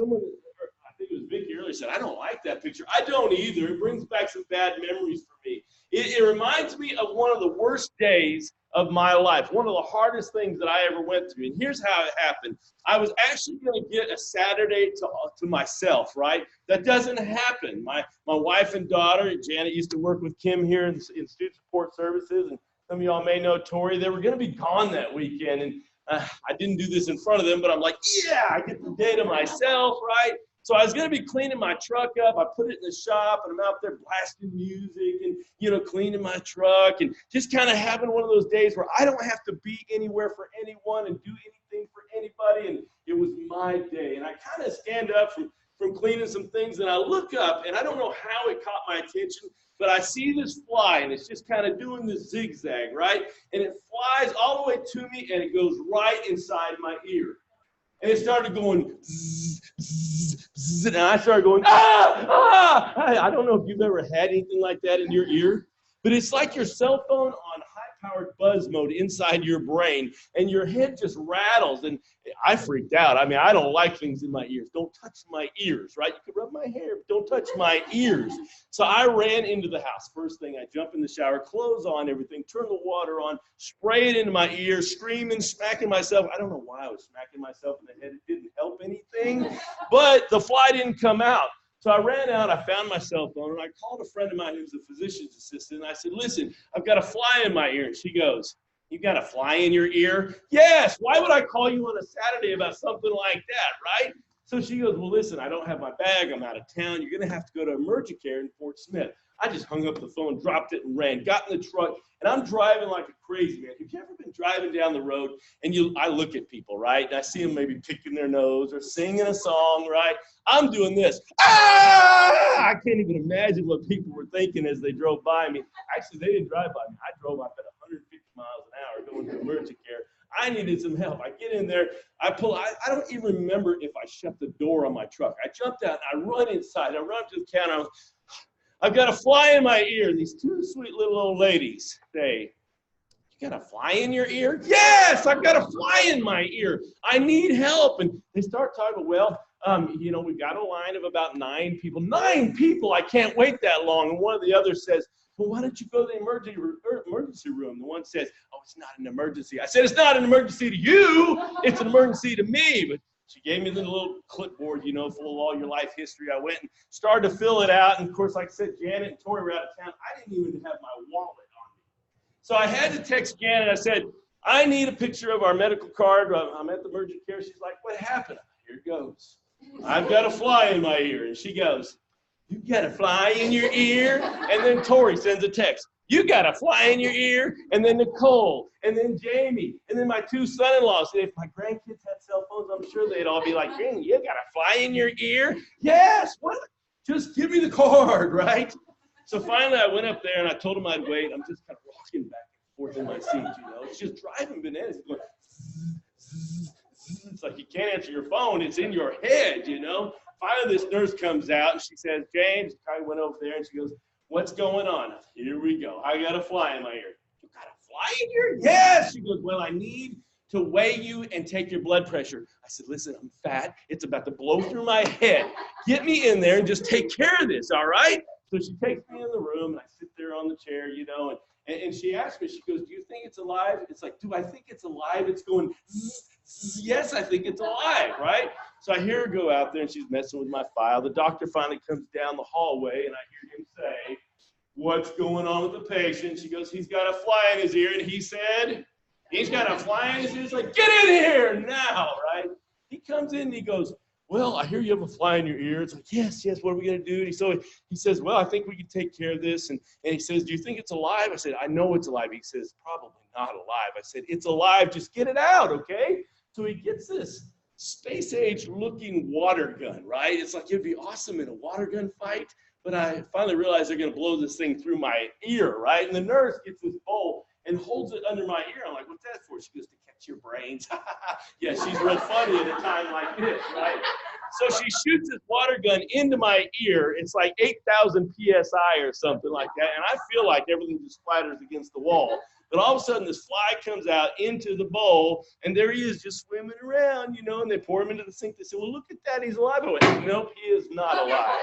think it was Vicky earlier said, I don't like that picture. I don't either. It brings back some bad memories for me. It reminds me of one of the worst days of my life, one of the hardest things that I ever went through. And here's how it happened. I was actually going to get a Saturday to myself, right? That doesn't happen. My wife and daughter, Janet used to work with Kim here in Student Support Services, and some of y'all may know Tori. They were going to be gone that weekend, and I didn't do this in front of them, but I'm like, yeah, I get the day to myself, right? So I was going to be cleaning my truck up. I put it in the shop, and I'm out there blasting music and, cleaning my truck and just kind of having one of those days where I don't have to be anywhere for anyone and do anything for anybody. And it was my day. And I kind of stand up from cleaning some things, and I look up, and I don't know how it caught my attention, but I see this fly, and it's just kind of doing this zigzag, right? And it flies all the way to me, and it goes right inside my ear. And it started going zzz, zzz, zzz, and I started going, ah! I don't know if you've ever had anything like that in your ear, but it's like your cell phone on high-powered buzz mode inside your brain, and your head just rattles. And I freaked out. I mean, I don't like things in my ears. Don't touch my ears, right? You can rub my hair, but don't touch my ears. So I ran into the house. First thing, I jump in the shower, clothes on, everything, turn the water on, spray it into my ear, screaming, smacking myself. I don't know why I was smacking myself in the head. It didn't help anything, but the fly didn't come out. So I ran out, I found my cell phone, and I called a friend of mine who's a physician's assistant, and I said, listen, I've got a fly in my ear. And she goes, you got a fly in your ear? Yes, why would I call you on a Saturday about something like that, right? So she goes, well, listen, I don't have my bag, I'm out of town, you're gonna have to go to emergency care in Fort Smith. I just hung up the phone, dropped it, and ran, got in the truck, and I'm driving like a crazy man. Have you ever been driving down the road, and I look at people, right, and I see them maybe picking their nose or singing a song, right? I'm doing this. Ah! I can't even imagine what people were thinking as they drove by me. Actually, they didn't drive by me. I drove up at 150 miles an hour going to emergency care. I needed some help. I get in there, I don't even remember if I shut the door on my truck. I jumped out, and I run inside. I run to the counter. I've got a fly in my ear. These two sweet little old ladies say, you got a fly in your ear? Yes, I've got a fly in my ear. I need help. And they start talking, well, You know, we've got a line of about 9 people. 9 people, I can't wait that long. And one of the others says, well, why don't you go to the emergency room? The one says, oh, it's not an emergency. I said, it's not an emergency to you. It's an emergency to me. But she gave me the little clipboard, you know, full of all your life history. I went and started to fill it out. And of course, like I said, Janet and Tori were out of town. I didn't even have my wallet on me. So I had to text Janet. I said, I need a picture of our medical card. I'm at the emergency care. She's like, what happened? Here it goes. I've got a fly in my ear. And she goes, you got a fly in your ear? And then Tori sends a text. You got a fly in your ear? And then Nicole, and then Jamie, and then my 2 son-in-laws. If my grandkids had cell phones, I'm sure they'd all be like, Granny, you got a fly in your ear? Yes, what? Just give me the card, right? So finally I went up there and I told them I'd wait. I'm just kind of rocking back and forth in my seat, you know. It's just driving bananas. It's going, it's like you can't answer your phone. It's in your head, you know. Finally, this nurse comes out and she says, James, I went over there and she goes, what's going on? Here we go. I got a fly in my ear. You got a fly in your ear? Yes. She goes, well, I need to weigh you and take your blood pressure. I said, listen, I'm fat. It's about to blow through my head. Get me in there and just take care of this, all right? So she takes me in the room and I sit there on the chair, you know, and she asked me, she goes, do you think it's alive? It's like, do I think it's alive? It's going, yes, I think it's alive, right? So I hear her go out there and she's messing with my file. The doctor finally comes down the hallway and I hear him say, what's going on with the patient? She goes, he's got a fly in his ear. And he said, he's got a fly in his ear. It's like, get in here now, right? He comes in and he goes, well, I hear you have a fly in your ear. It's like, yes, what are we going to do? And he says, well, I think we can take care of this. And he says, do you think it's alive? I said, I know it's alive. He says, probably not alive. I said, it's alive. Just get it out, okay? So he gets this space age looking water gun, right? It's like, it'd be awesome in a water gun fight. But I finally realized they're going to blow this thing through my ear, right? And the nurse gets this bowl and holds it under my ear. I'm like, what's that for? She goes, to catch your brains. Yeah, she's real funny at a time like this, right? So she shoots this water gun into my ear. It's like 8,000 PSI or something like that. And I feel like everything just splatters against the wall. But all of a sudden, this fly comes out into the bowl, and there he is just swimming around, you know, and they pour him into the sink. They say, well, look at that, he's alive. I went, nope, he is not alive.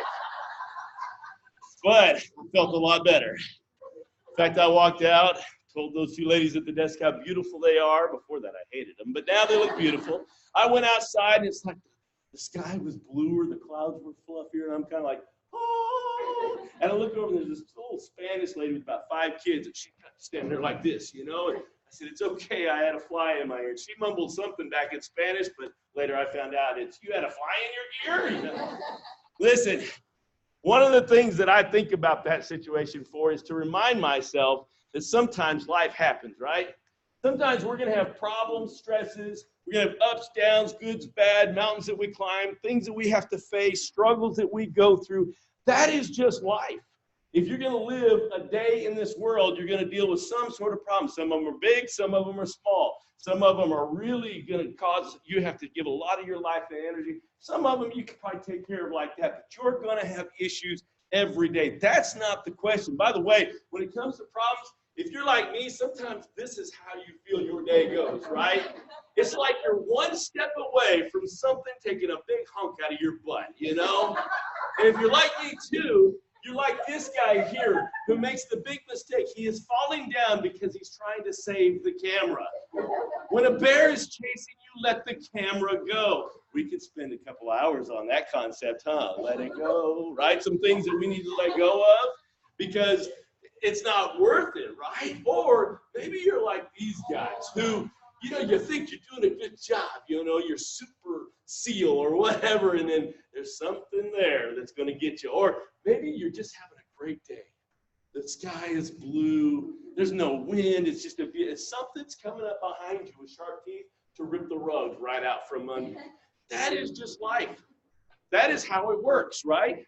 But I felt a lot better. In fact, I walked out, told those 2 ladies at the desk how beautiful they are. Before that, I hated them, but now they look beautiful. I went outside, and it's like the sky was bluer, the clouds were fluffier, and I'm kind of like, oh. And I look over, and there's this little Spanish lady with about 5 kids, and she's standing there like this, you know. And I said, it's okay, I had a fly in my ear. She mumbled something back in Spanish, but later I found out it's, you had a fly in your ear? You know? Listen, one of the things that I think about that situation for is to remind myself that sometimes life happens, right? Sometimes we're going to have problems, stresses. We're going to have ups, downs, goods, bad, mountains that we climb, things that we have to face, struggles that we go through. That is just life. If you're going to live a day in this world, you're going to deal with some sort of problem. Some of them are big, some of them are small. Some of them are really going to cause you have to give a lot of your life and energy. Some of them you can probably take care of like that, but you're going to have issues every day. That's not the question. By the way, when it comes to problems, if you're like me, sometimes this is how you feel your day goes, right? It's like you're one step away from something taking a big hunk out of your butt, you know? And if you're like me too, you're like this guy here who makes the big mistake. He is falling down because he's trying to save the camera. When a bear is chasing you, let the camera go. We could spend a couple hours on that concept, huh? Let it go, right? Some things that we need to let go of because it's not worth it, right? Or maybe you're like these guys who, you know, you think you're doing a good job, you know, you're super SEAL or whatever, and then there's something there that's going to get you. Or maybe you're just having a great day. The sky is blue. There's no wind. It's just something's coming up behind you with sharp teeth to rip the rug right out from under you. That is just life. That is how it works, right?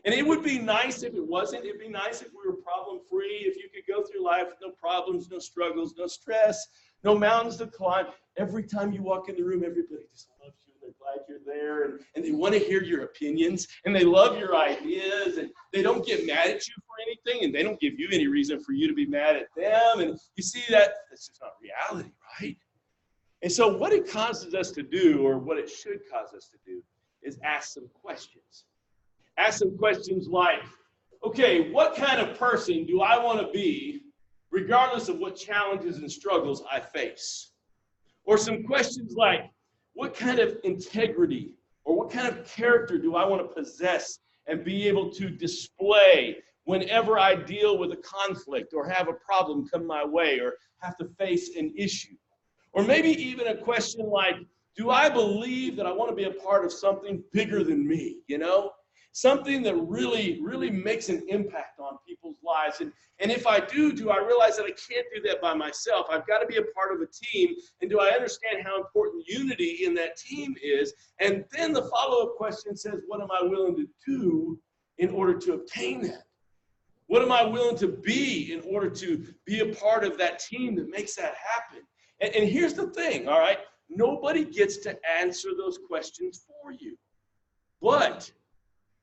And it would be nice if it wasn't. It'd be nice if we were problem-free, if you could go through life with no problems, no struggles, no stress, no mountains to climb. Every time you walk in the room, everybody just loves you. They're glad you're there, and they want to hear your opinions, and they love your ideas, and they don't get mad at you for anything, and they don't give you any reason for you to be mad at them. And you see that's just not reality, right? And so what it causes us to do, or what it should cause us to do, is ask some questions. Ask some questions like, okay, what kind of person do I want to be regardless of what challenges and struggles I face? Or some questions like, what kind of integrity or what kind of character do I want to possess and be able to display whenever I deal with a conflict or have a problem come my way or have to face an issue? Or maybe even a question like, do I believe that I want to be a part of something bigger than me, you know? Something that really, really makes an impact on people's lives. And if I do I realize that I can't do that by myself? I've got to be a part of a team. And do I understand how important unity in that team is? And then the follow-up question says, what am I willing to do in order to obtain that? What am I willing to be in order to be a part of that team that makes that happen? And here's the thing, all right? Nobody gets to answer those questions for you. But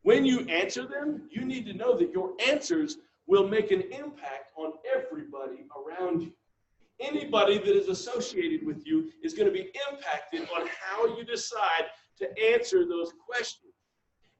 when you answer them, you need to know that your answers will make an impact on everybody around you. Anybody that is associated with you is going to be impacted on how you decide to answer those questions.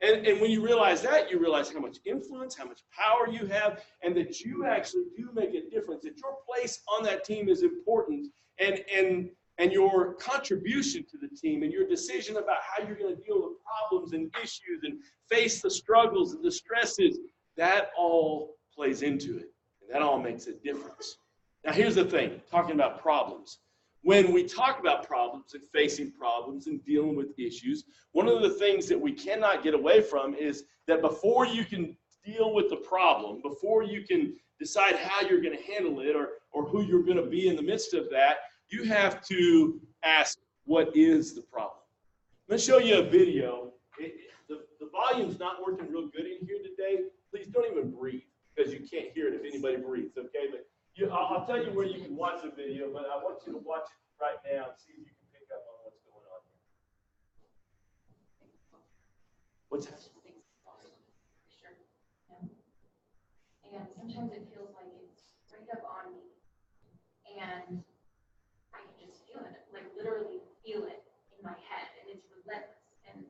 And when you realize that, you realize how much influence, how much power you have, and that you actually do make a difference, that your place on that team is important, and your contribution to the team and your decision about how you're going to deal with problems and issues and face the struggles and the stresses, that all plays into it. And that all makes a difference. Now, here's the thing, talking about problems. When we talk about problems and facing problems and dealing with issues, one of the things that we cannot get away from is that before you can deal with the problem, before you can decide how you're going to handle it or who you're going to be in the midst of that, you have to ask, what is the problem? Let me show you a video. The volume's not working real good in here today. Please don't even breathe because you can't hear it if anybody breathes, okay? But I'll tell you where you can watch the video, but I want you to watch it right now and see if you can pick up on what's going on here. What's that? Sure. Yeah. And sometimes it feels like it's right up on me. And I can just feel it, like literally feel it in my head, and it's relentless. And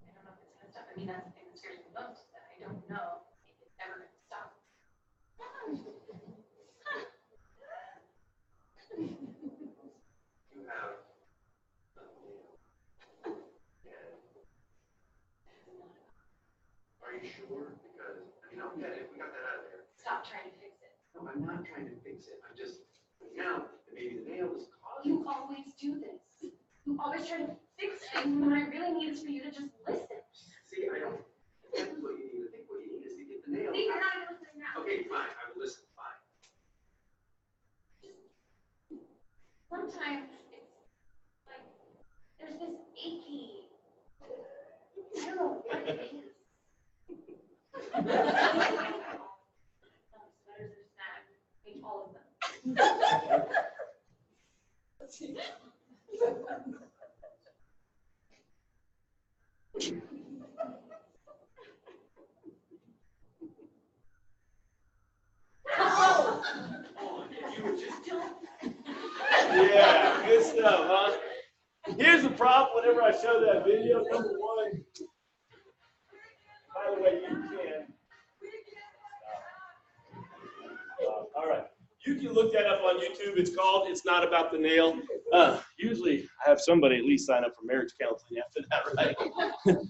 I don't know if it's gonna stop. I mean, that's the thing that scares me most, that I don't know if it's ever gonna stop. You have are you sure? Because, I mean, okay, we got that out of there. Stop trying to fix it. No, I'm not trying to fix it. I'm just pointing out that maybe the nail is causing. You always do this. You always try to fix things when I really need is for you to just listen. See, I don't. That's what you need. I think what you need is to get the nail. See, you're not listening now. Okay, fine. I will listen. Fine. Sometimes it's like there's this achy. I don't know what it is. Sweaters are snag. Hate all of them. Yeah, good stuff, huh? Here's the problem whenever I show that video. Number one, by the way, you can. All right. You can look that up on YouTube. It's called It's Not About the Nail. Usually I have somebody at least sign up for marriage counseling after that, right?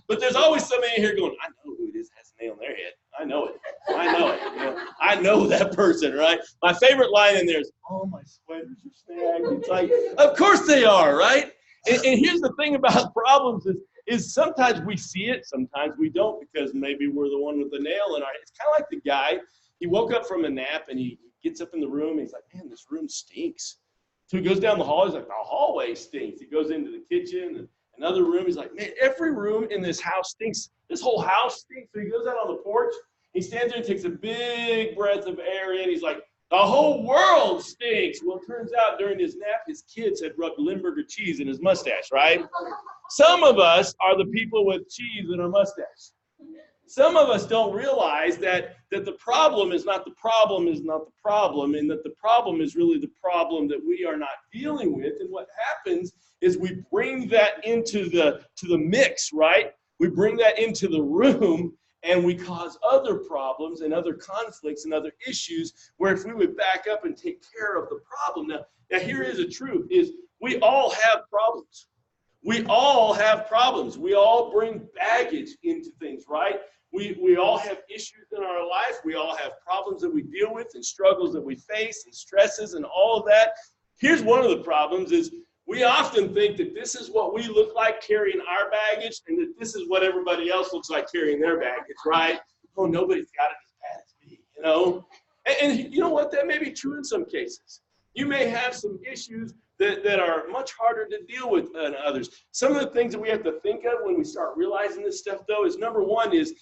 But there's always somebody in here going, I know who it is that has a nail in their head. I know it. I know it. You know, I know that person, right? My favorite line in there is, all my sweaters are snagged. It's like, of course they are, right? And here's the thing about problems is sometimes we see it, sometimes we don't, because maybe we're the one with the nail in our head. It's kind of like the guy, he woke up from a nap and he gets up in the room and he's like, man, this room stinks. So he goes down the hall, he's like, the hallway stinks. He goes into the kitchen and another room, he's like, man, every room in this house stinks. This whole house stinks. So he goes out on the porch, he stands there and takes a big breath of air in. He's like, the whole world stinks. Well, it turns out during his nap, his kids had rubbed Limburger cheese in his mustache, right? Some of us are the people with cheese in our mustache. Some of us don't realize that the problem is not the problem is not the problem, and that the problem is really the problem that we are not dealing with. And what happens is we bring that into the mix, right? We bring that into the room, and we cause other problems and other conflicts and other issues, where if we would back up and take care of the problem. Now here is the truth, is we all have problems. We all have problems. We all bring baggage into things, right? We all have issues in our life. We all have problems that we deal with and struggles that we face and stresses and all of that. Here's one of the problems is we often think that this is what we look like carrying our baggage, and that this is what everybody else looks like carrying their baggage, right? Oh, nobody's got it as bad as me, you know? And you know what? That may be true in some cases. You may have some issues that are much harder to deal with than others. Some of the things that we have to think of when we start realizing this stuff, though, is number one is,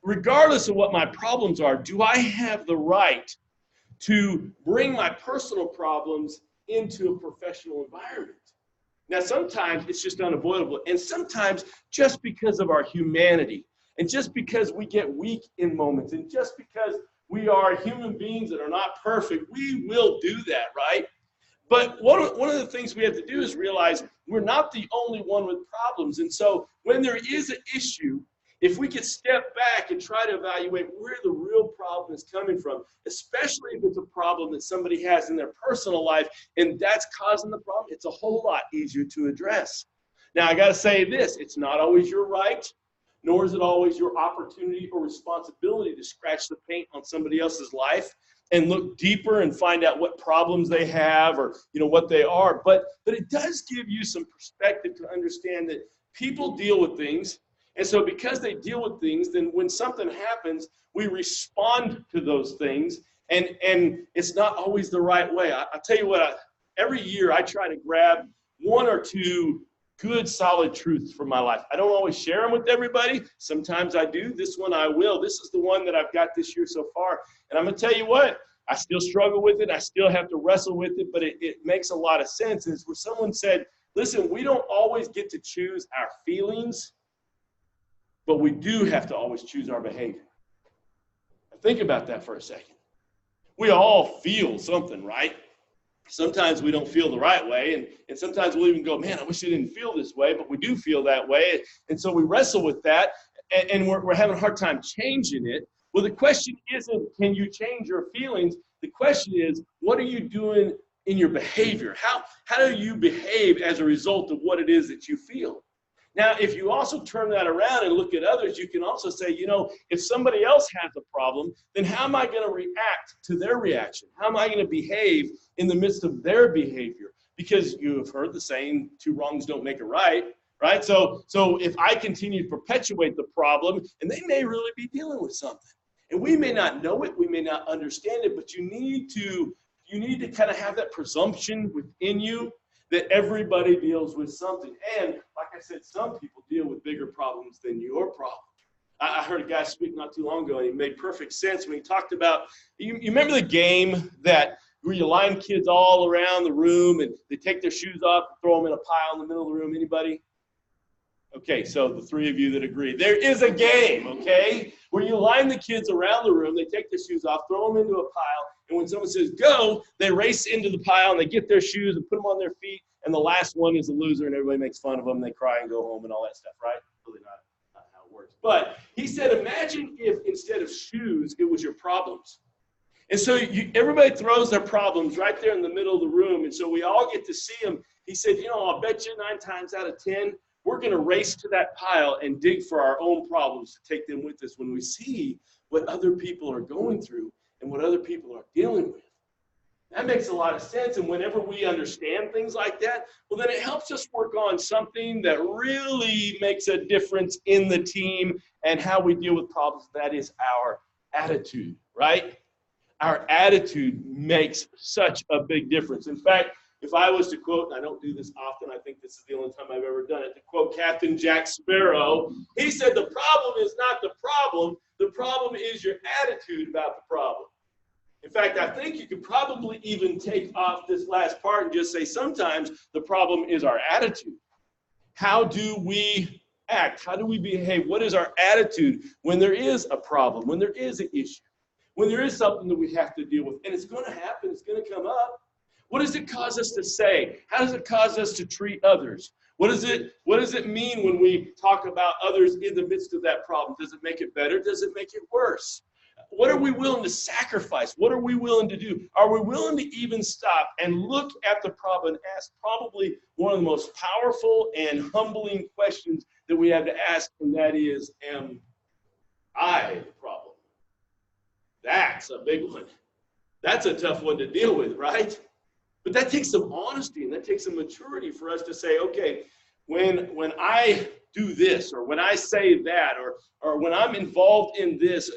regardless of what my problems are, do I have the right to bring my personal problems into a professional environment? Now, sometimes it's just unavoidable, and sometimes just because of our humanity, and just because we get weak in moments, and just because we are human beings that are not perfect, we will do that, right? But one of the things we have to do is realize we're not the only one with problems. And so when there is an issue, if we could step back and try to evaluate where the real problem is coming from, especially if it's a problem that somebody has in their personal life and that's causing the problem, it's a whole lot easier to address. Now, I got to say this, it's not always your right, nor is it always your opportunity or responsibility to scratch the paint on somebody else's life and look deeper and find out what problems they have or, you know, what they are. But it does give you some perspective to understand that people deal with things. And so because they deal with things, then when something happens, we respond to those things. And it's not always the right way. I'll tell you what, every year I try to grab one or two good, solid truths from my life. I don't always share them with everybody. Sometimes I do. This one I will. This is the one that I've got this year so far. And I'm going to tell you what, I still struggle with it. I still have to wrestle with it, but it makes a lot of sense. It's where someone said, listen, we don't always get to choose our feelings, but we do have to always choose our behavior. Now, think about that for a second. We all feel something, right? Sometimes we don't feel the right way, and sometimes we'll even go, man, I wish I didn't feel this way, but we do feel that way. And so we wrestle with that, and we're having a hard time changing it. Well, the question isn't, can you change your feelings? The question is, what are you doing in your behavior? How do you behave as a result of what it is that you feel? Now, if you also turn that around and look at others, you can also say, you know, if somebody else has a problem, then how am I going to react to their reaction? How am I going to behave in the midst of their behavior? Because you have heard the saying, two wrongs don't make a right, right? So if I continue to perpetuate the problem, and they may really be dealing with something, and we may not know it, we may not understand it, but you need to kind of have that presumption within you that everybody deals with something. And like I said, some people deal with bigger problems than your problem. I heard a guy speak not too long ago, and he made perfect sense when he talked about, you remember the game where you line kids all around the room and they take their shoes off and throw them in a pile in the middle of the room? Anybody? Okay, so the three of you that agree. There is a game, okay, where you line the kids around the room, they take their shoes off, throw them into a pile, and when someone says go, they race into the pile and they get their shoes and put them on their feet, and the last one is the loser and everybody makes fun of them, and they cry and go home and all that stuff, right? Really not how it works. But he said, imagine if instead of shoes, it was your problems. And so everybody throws their problems right there in the middle of the room, and so we all get to see them. He said, you know, I'll bet you 9 times out of 10, we're going to race to that pile and dig for our own problems to take them with us when we see what other people are going through and what other people are dealing with. That makes a lot of sense. And whenever we understand things like that, well, then it helps us work on something that really makes a difference in the team and how we deal with problems. That is our attitude, right? Our attitude makes such a big difference. In fact, if I was to quote, and I don't do this often, I think this is the only time I've ever done it, to quote Captain Jack Sparrow, he said, the problem is not the problem is your attitude about the problem. In fact, I think you could probably even take off this last part and just say sometimes the problem is our attitude. How do we act? How do we behave? What is our attitude when there is a problem, when there is an issue, when there is something that we have to deal with? And it's going to happen. It's going to come up. What does it cause us to say? How does it cause us to treat others? What does it mean when we talk about others in the midst of that problem? Does it make it better? Does it make it worse? What are we willing to sacrifice? What are we willing to do? Are we willing to even stop and look at the problem and ask probably one of the most powerful and humbling questions that we have to ask, and that is, am I the problem? That's a big one. That's a tough one to deal with, right? But that takes some honesty and that takes some maturity for us to say, okay, when I do this, or when I say that, or when I'm involved in this,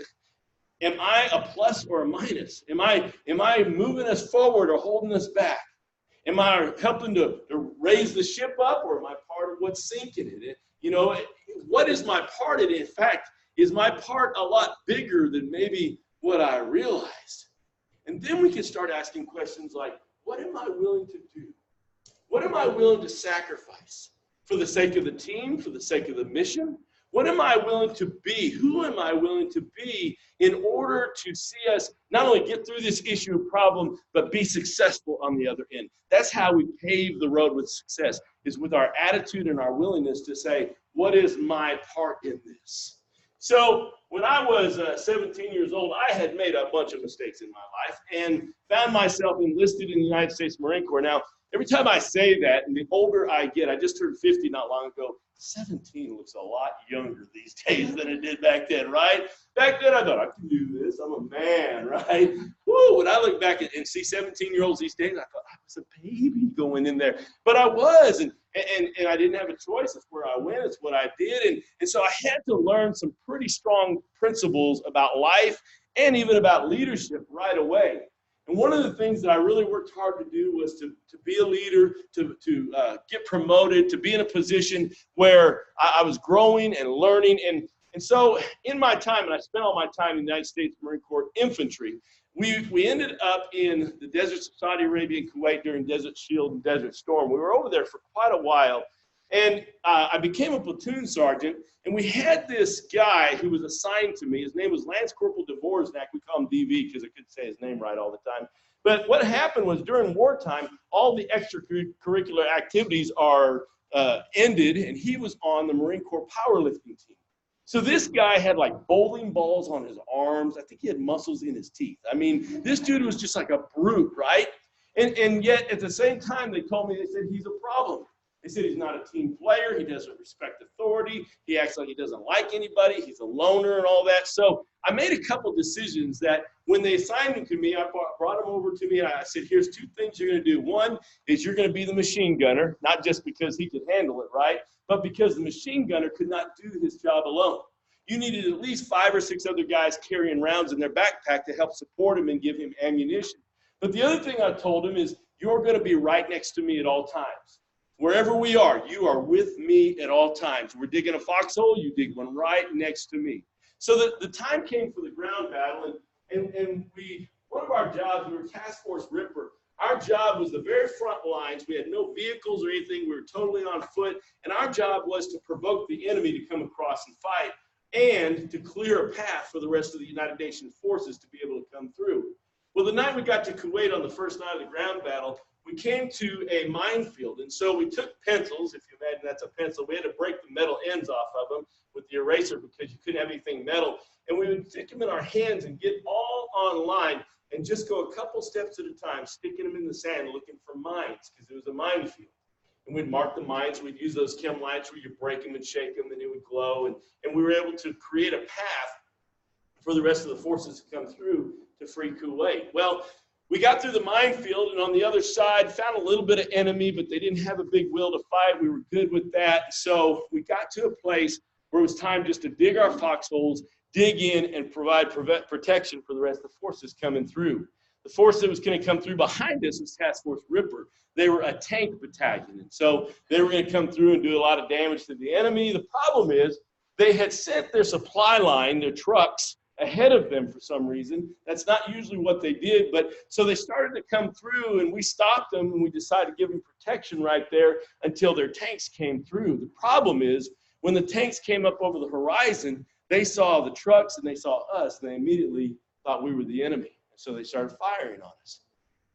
am I a plus or a minus? Am I moving us forward or holding us back? Am I helping to raise the ship up, or am I part of what's sinking it? You know, what is my part in it? In fact, is my part a lot bigger than maybe what I realized? And then we can start asking questions like, what am I willing to do? What am I willing to sacrifice for the sake of the team, for the sake of the mission? What am I willing to be? Who am I willing to be in order to see us not only get through this issue of problem, but be successful on the other end? That's how we pave the road with success, is with our attitude and our willingness to say, what is my part in this? So when I was 17 years old, I had made a bunch of mistakes in my life and found myself enlisted in the United States Marine Corps. Now, every time I say that, and the older I get, I just turned 50 not long ago, 17 looks a lot younger these days than it did back then, right? Back then I thought, I can do this, I'm a man, right? Woo, when I look back and see 17-year-olds these days, I thought I was a baby going in there. But I was, and I didn't have a choice. It's where I went, it's what I did. And so I had to learn some pretty strong principles about life and even about leadership right away. And one of the things that I really worked hard to do was to be a leader, to get promoted, to be in a position where I was growing and learning. And so in my time, and I spent all my time in the United States Marine Corps infantry, we ended up in the deserts of Saudi Arabia and Kuwait during Desert Shield and Desert Storm. We were over there for quite a while. And I became a platoon sergeant, and we had this guy who was assigned to me. His name was Lance Corporal Dvorak. We call him DV because I couldn't say his name right all the time. But what happened was during wartime, all the extracurricular activities are ended, and he was on the Marine Corps powerlifting team. So this guy had like bowling balls on his arms. I think he had muscles in his teeth. I mean, this dude was just like a brute, right? And yet at the same time, they told me, they said, he's a problem. They said he's not a team player. He doesn't respect authority. He acts like he doesn't like anybody. He's a loner and all that. So I made a couple decisions that when they assigned him to me, I brought him over to me and I said, here's two things you're going to do. One is you're going to be the machine gunner, not just because he could handle it, right? But because the machine gunner could not do his job alone. You needed at least 5 or 6 other guys carrying rounds in their backpack to help support him and give him ammunition. But the other thing I told him is you're going to be right next to me at all times. Wherever we are, you are with me at all times. We're digging a foxhole, you dig one right next to me. So the time came for the ground battle, and one of our jobs, we were Task Force Ripper. Our job was the very front lines. We had no vehicles or anything. We were totally on foot, and our job was to provoke the enemy to come across and fight and to clear a path for the rest of the United Nations forces to be able to come through. Well, the night we got to Kuwait on the first night of the ground battle, we came to a minefield, and so we took pencils. If you imagine that's a pencil, we had to break the metal ends off of them with the eraser because you couldn't have anything metal. And we would stick them in our hands and get all online and just go a couple steps at a time, sticking them in the sand, looking for mines because it was a minefield. And we'd mark the mines. We'd use those chem lights where you break them and shake them, and it would glow. And we were able to create a path for the rest of the forces to come through to free Kuwait. Well, we got through the minefield, and on the other side, found a little bit of enemy, but they didn't have a big will to fight. We were good with that. So we got to a place where it was time just to dig our foxholes, dig in, and provide protection for the rest of the forces coming through. The force that was going to come through behind us was Task Force Ripper. They were a tank battalion, and so they were going to come through and do a lot of damage to the enemy. The problem is they had sent their supply line, their trucks, ahead of them for some reason. That's not usually what they did, but so they started to come through, and we stopped them, and we decided to give them protection right there until their tanks came through. The problem is when the tanks came up over the horizon, they saw the trucks and they saw us, and they immediately thought we were the enemy. So they started firing on us.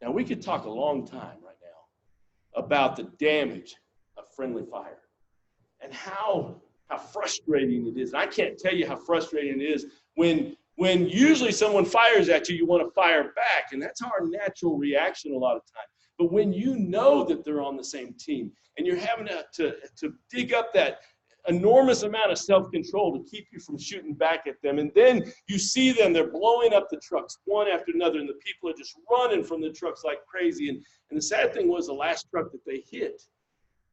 Now, we could talk a long time right now about the damage of friendly fire and how frustrating it is. And I can't tell you how frustrating it is when usually someone fires at you, you want to fire back. And that's our natural reaction a lot of times. But when you know that they're on the same team and you're having to dig up that enormous amount of self-control to keep you from shooting back at them, and then you see them, they're blowing up the trucks one after another, and the people are just running from the trucks like crazy. And the sad thing was the last truck that they hit,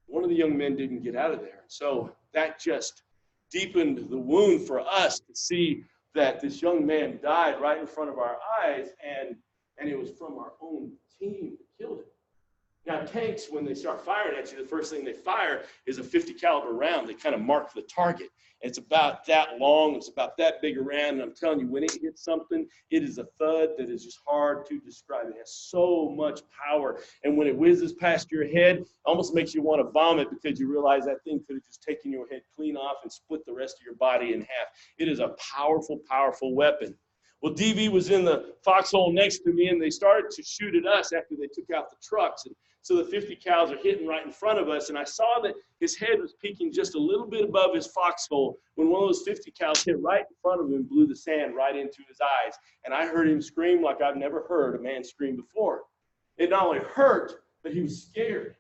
one of the young men didn't get out of there. So that just deepened the wound for us to see that this young man died right in front of our eyes, and it was from our own team that killed him. Now, tanks, when they start firing at you, the first thing they fire is a 50 caliber round. They kind of mark the target. It's about that long. It's about that big a round. And I'm telling you, when it hits something, it is a thud that is just hard to describe. It has so much power. And when it whizzes past your head, it almost makes you want to vomit because you realize that thing could have just taken your head clean off and split the rest of your body in half. It is a powerful, powerful weapon. Well, DV was in the foxhole next to me, and they started to shoot at us after they took out the trucks. And so the 50 cals are hitting right in front of us, and I saw that his head was peeking just a little bit above his foxhole when one of those 50 cals hit right in front of him and blew the sand right into his eyes. And I heard him scream like I've never heard a man scream before. It not only hurt, but he was scared.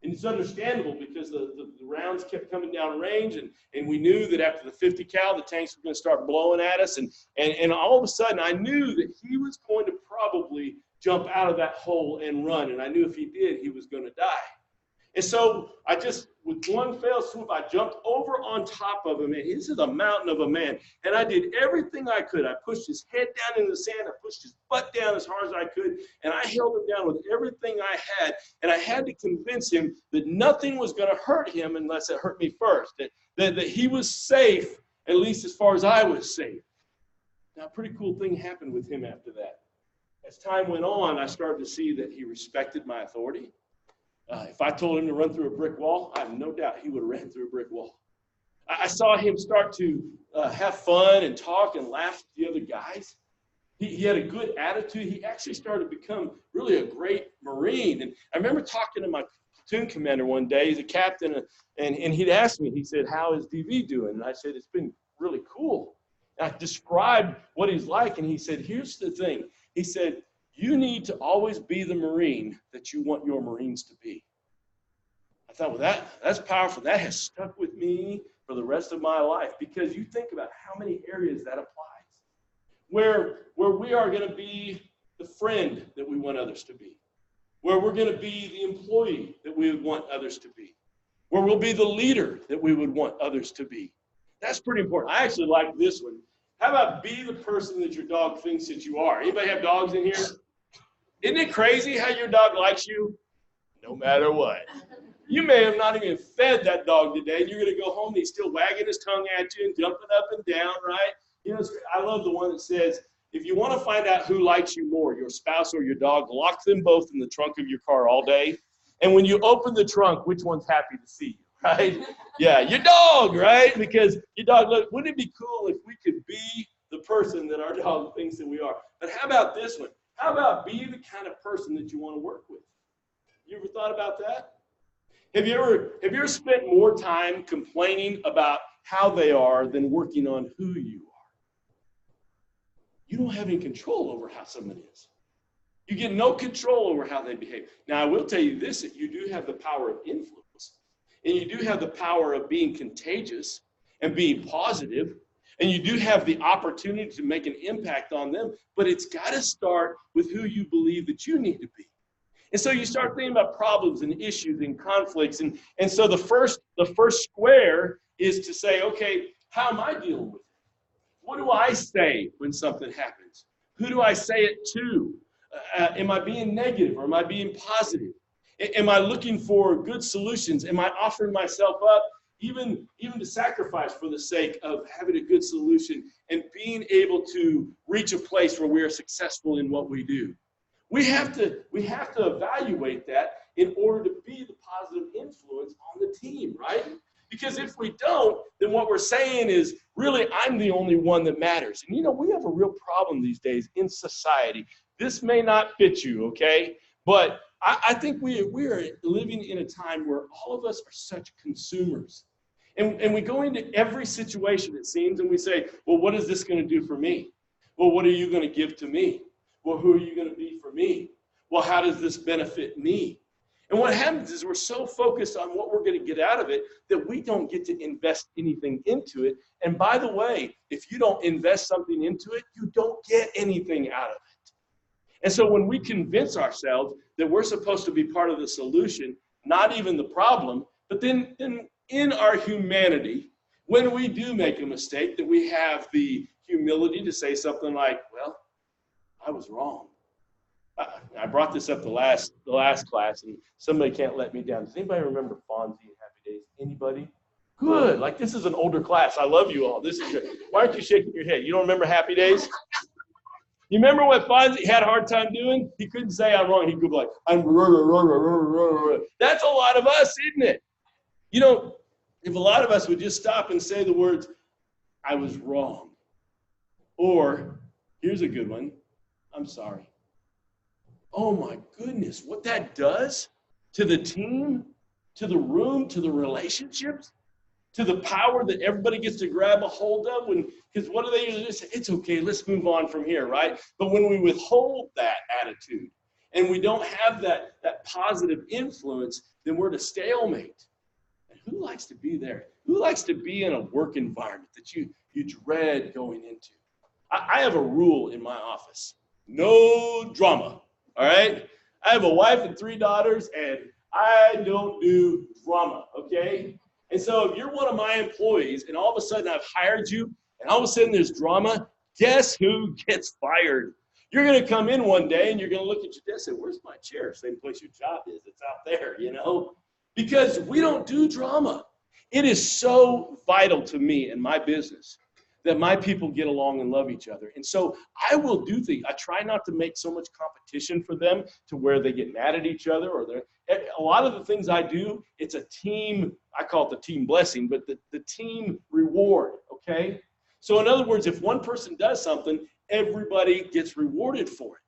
And it's understandable because the rounds kept coming down range, and we knew that after the 50 cal, the tanks were going to start blowing at us. And all of a sudden, I knew that he was going to probably jump out of that hole and run. And I knew if he did, he was going to die. And so I just, with one fell swoop, I jumped over on top of him. And this is a mountain of a man. And I did everything I could. I pushed his head down in the sand. I pushed his butt down as hard as I could. And I held him down with everything I had. And I had to convince him that nothing was going to hurt him unless it hurt me first. That he was safe, at least as far as I was safe. Now, a pretty cool thing happened with him after that. As time went on, I started to see that he respected my authority. If I told him to run through a brick wall, I have no doubt he would have ran through a brick wall. I saw him start to have fun and talk and laugh with the other guys. He had a good attitude. He actually started to become really a great Marine. And I remember talking to my platoon commander one day, he's a captain, and he'd asked me, he said, "How is DV doing?" And I said, "It's been really cool." And I described what he's like, and he said, "Here's the thing." He said, "You need to always be the Marine that you want your Marines to be." I thought, well, that's powerful. That has stuck with me for the rest of my life, because you think about how many areas that applies. Where we are going to be the friend that we want others to be. Where we're going to be the employee that we would want others to be. Where we'll be the leader that we would want others to be. That's pretty important. I actually like this one. How about be the person that your dog thinks that you are? Anybody have dogs in here? Isn't it crazy how your dog likes you? No matter what. You may have not even fed that dog today, and you're going to go home and he's still wagging his tongue at you and jumping up and down, right? You know, I love the one that says, if you want to find out who likes you more, your spouse or your dog, lock them both in the trunk of your car all day. And when you open the trunk, which one's happy to see you? Right? Yeah, your dog, right? Because your dog, look, wouldn't it be cool if we could be the person that our dog thinks that we are? But how about this one? How about be the kind of person that you want to work with? You ever thought about that? Have you ever spent more time complaining about how they are than working on who you are? You don't have any control over how someone is. You get no control over how they behave. Now, I will tell you this, that you do have the power of influence. And you do have the power of being contagious and being positive. And you do have the opportunity to make an impact on them. But it's got to start with who you believe that you need to be. And so you start thinking about problems and issues and conflicts. And so the first square is to say, okay, how am I dealing with it? What do I say when something happens? Who do I say it to? Am I being negative or am I being positive? Am I looking for good solutions? Am I offering myself up even to sacrifice for the sake of having a good solution and being able to reach a place where we are successful in what we do? We have to evaluate that in order to be the positive influence on the team, right? Because if we don't, then what we're saying is, really, I'm the only one that matters. And you know, we have a real problem these days in society. This may not fit you, okay? But I think we are living in a time where all of us are such consumers. And we go into every situation, it seems, and we say, well, what is this going to do for me? Well, what are you going to give to me? Well, who are you going to be for me? Well, how does this benefit me? And what happens is we're so focused on what we're going to get out of it that we don't get to invest anything into it. And by the way, if you don't invest something into it, you don't get anything out of it. And so when we convince ourselves that we're supposed to be part of the solution, not even the problem, but then in our humanity, when we do make a mistake, that we have the humility to say something like, well, I was wrong. I brought this up the last class, and somebody can't let me down. Does anybody remember Fonzie and Happy Days? Anybody? Good. Like, this is an older class. I love you all. This is good. Why aren't you shaking your head? You don't remember Happy Days? You remember what Fonzie had a hard time doing? He couldn't say I'm wrong. He'd go like, I'm. That's a lot of us, isn't it? You know, if a lot of us would just stop and say the words, I was wrong. Or, here's a good one, I'm sorry. Oh my goodness, what that does to the team, to the room, to the relationships, to the power that everybody gets to grab a hold of. Because what do they usually say? It's okay, let's move on from here, right? But when we withhold that attitude and we don't have that positive influence, then we're at a stalemate. And who likes to be there? Who likes to be in a work environment that you dread going into? I have a rule in my office. No drama. All right? I have a wife and 3 daughters, and I don't do drama, okay? And so if you're one of my employees, and all of a sudden I've hired you, and all of a sudden there's drama, guess who gets fired? You're going to come in one day, and you're going to look at your desk and say, where's my chair? Same place your job is. It's out there, you know? Because we don't do drama. It is so vital to me and my business that my people get along and love each other. And so I will do things. I try not to make so much competition for them to where they get mad at each other. A lot of the things I do, it's a team, I call it the team blessing, but the team reward, okay? So in other words, if one person does something, everybody gets rewarded for it.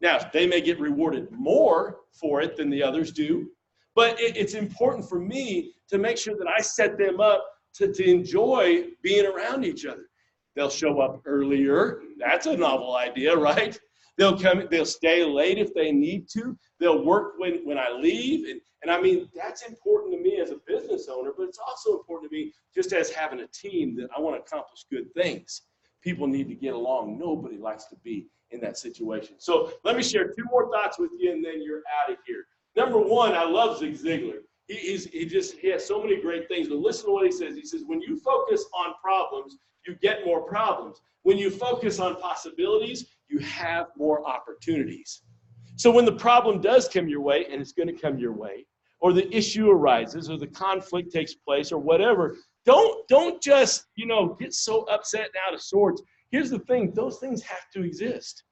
Now, they may get rewarded more for it than the others do, but it's important for me to make sure that I set them up to enjoy being around each other. They'll show up earlier. That's a novel idea, right? They'll stay late if they need to. They'll work when I leave. And I mean, that's important to me as a business owner, but it's also important to me just as having a team that I want to accomplish good things. People need to get along. Nobody likes to be in that situation. So let me share 2 more thoughts with you, and then you're out of here. Number 1, I love Zig Ziglar. He has so many great things, but listen to what he says. He says, when you focus on problems, you get more problems. When you focus on possibilities, you have more opportunities. So when the problem does come your way, and it's going to come your way, or the issue arises, or the conflict takes place, or whatever, don't just, get so upset and out of sorts. Here's the thing, those things have to exist.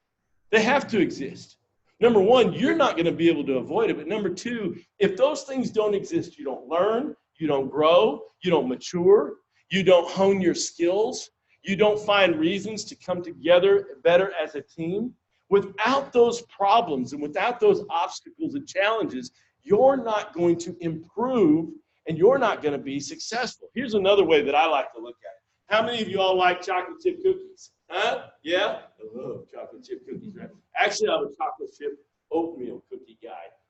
They have to exist. Number 1, you're not going to be able to avoid it. But number 2, if those things don't exist, you don't learn, you don't grow, you don't mature, you don't hone your skills, you don't find reasons to come together better as a team. Without those problems and without those obstacles and challenges, you're not going to improve and you're not going to be successful. Here's another way that I like to look at it. How many of you all like chocolate chip cookies? Huh? Yeah? I love chocolate chip cookies, right? Actually, I'm a chocolate chip oatmeal cookie guy.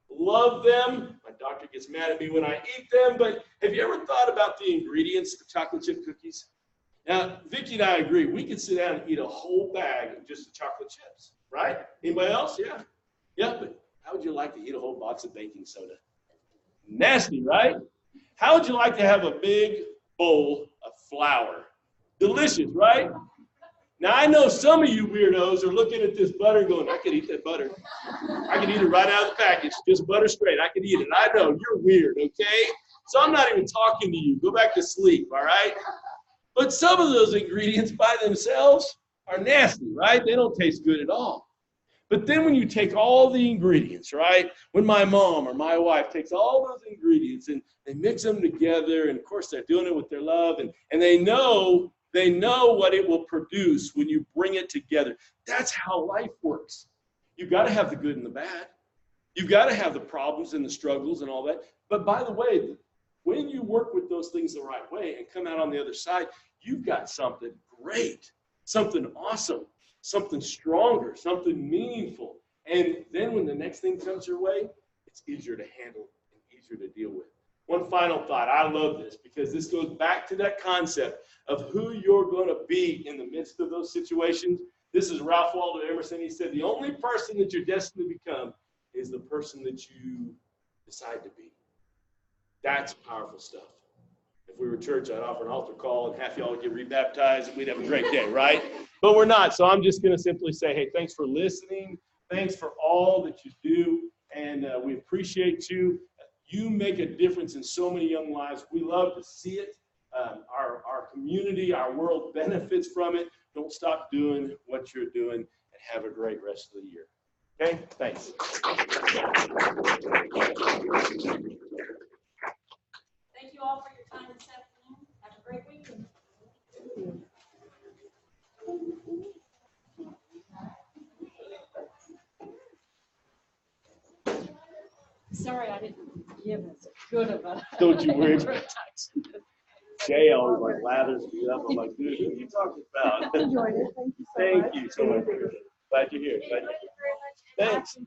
Love them. My doctor gets mad at me when I eat them, but have you ever thought about the ingredients of chocolate chip cookies? Now, Vicki and I agree. We could sit down and eat a whole bag of just the chocolate chips, right? Anybody else? Yeah. Yeah, but how would you like to eat a whole box of baking soda? Nasty, right? How would you like to have a big bowl of flour? Delicious, right? Now, I know some of you weirdos are looking at this butter going, I could eat that butter. I could eat it right out of the package, just butter straight. I could eat it. I know, you're weird, okay? So I'm not even talking to you. Go back to sleep, all right? But some of those ingredients by themselves are nasty, right? They don't taste good at all. But then when you take all the ingredients, right? When my mom or my wife takes all those ingredients and they mix them together, and of course they're doing it with their love, and they know what it will produce when you bring it together. That's how life works. You've got to have the good and the bad. You've got to have the problems and the struggles and all that. But by the way, when you work with those things the right way and come out on the other side, you've got something great, something awesome, something stronger, something meaningful. And then when the next thing comes your way, it's easier to handle and easier to deal with. One final thought. I love this because this goes back to that concept of who you're going to be in the midst of those situations. This is Ralph Waldo Emerson. He said, the only person that you're destined to become is the person that you decide to be. That's powerful stuff. If we were church, I'd offer an altar call and half y'all would get rebaptized and we'd have a great day, right? But we're not. So I'm just going to simply say, hey, thanks for listening. Thanks for all that you do. And we appreciate you. You make a difference in so many young lives. We love to see it. Our community, our world benefits from it. Don't stop doing what you're doing and have a great rest of the year. Okay? Thanks. Thank you all for your time this afternoon. Have a great weekend. Sorry, I didn't give as good of a. Don't you worry. introduction. Jay always like lathers me up. I'm like, dude, who are you talking about? Enjoyed it. Thank you so much. Thank you so much. Glad you're here. Glad you're here. Thanks.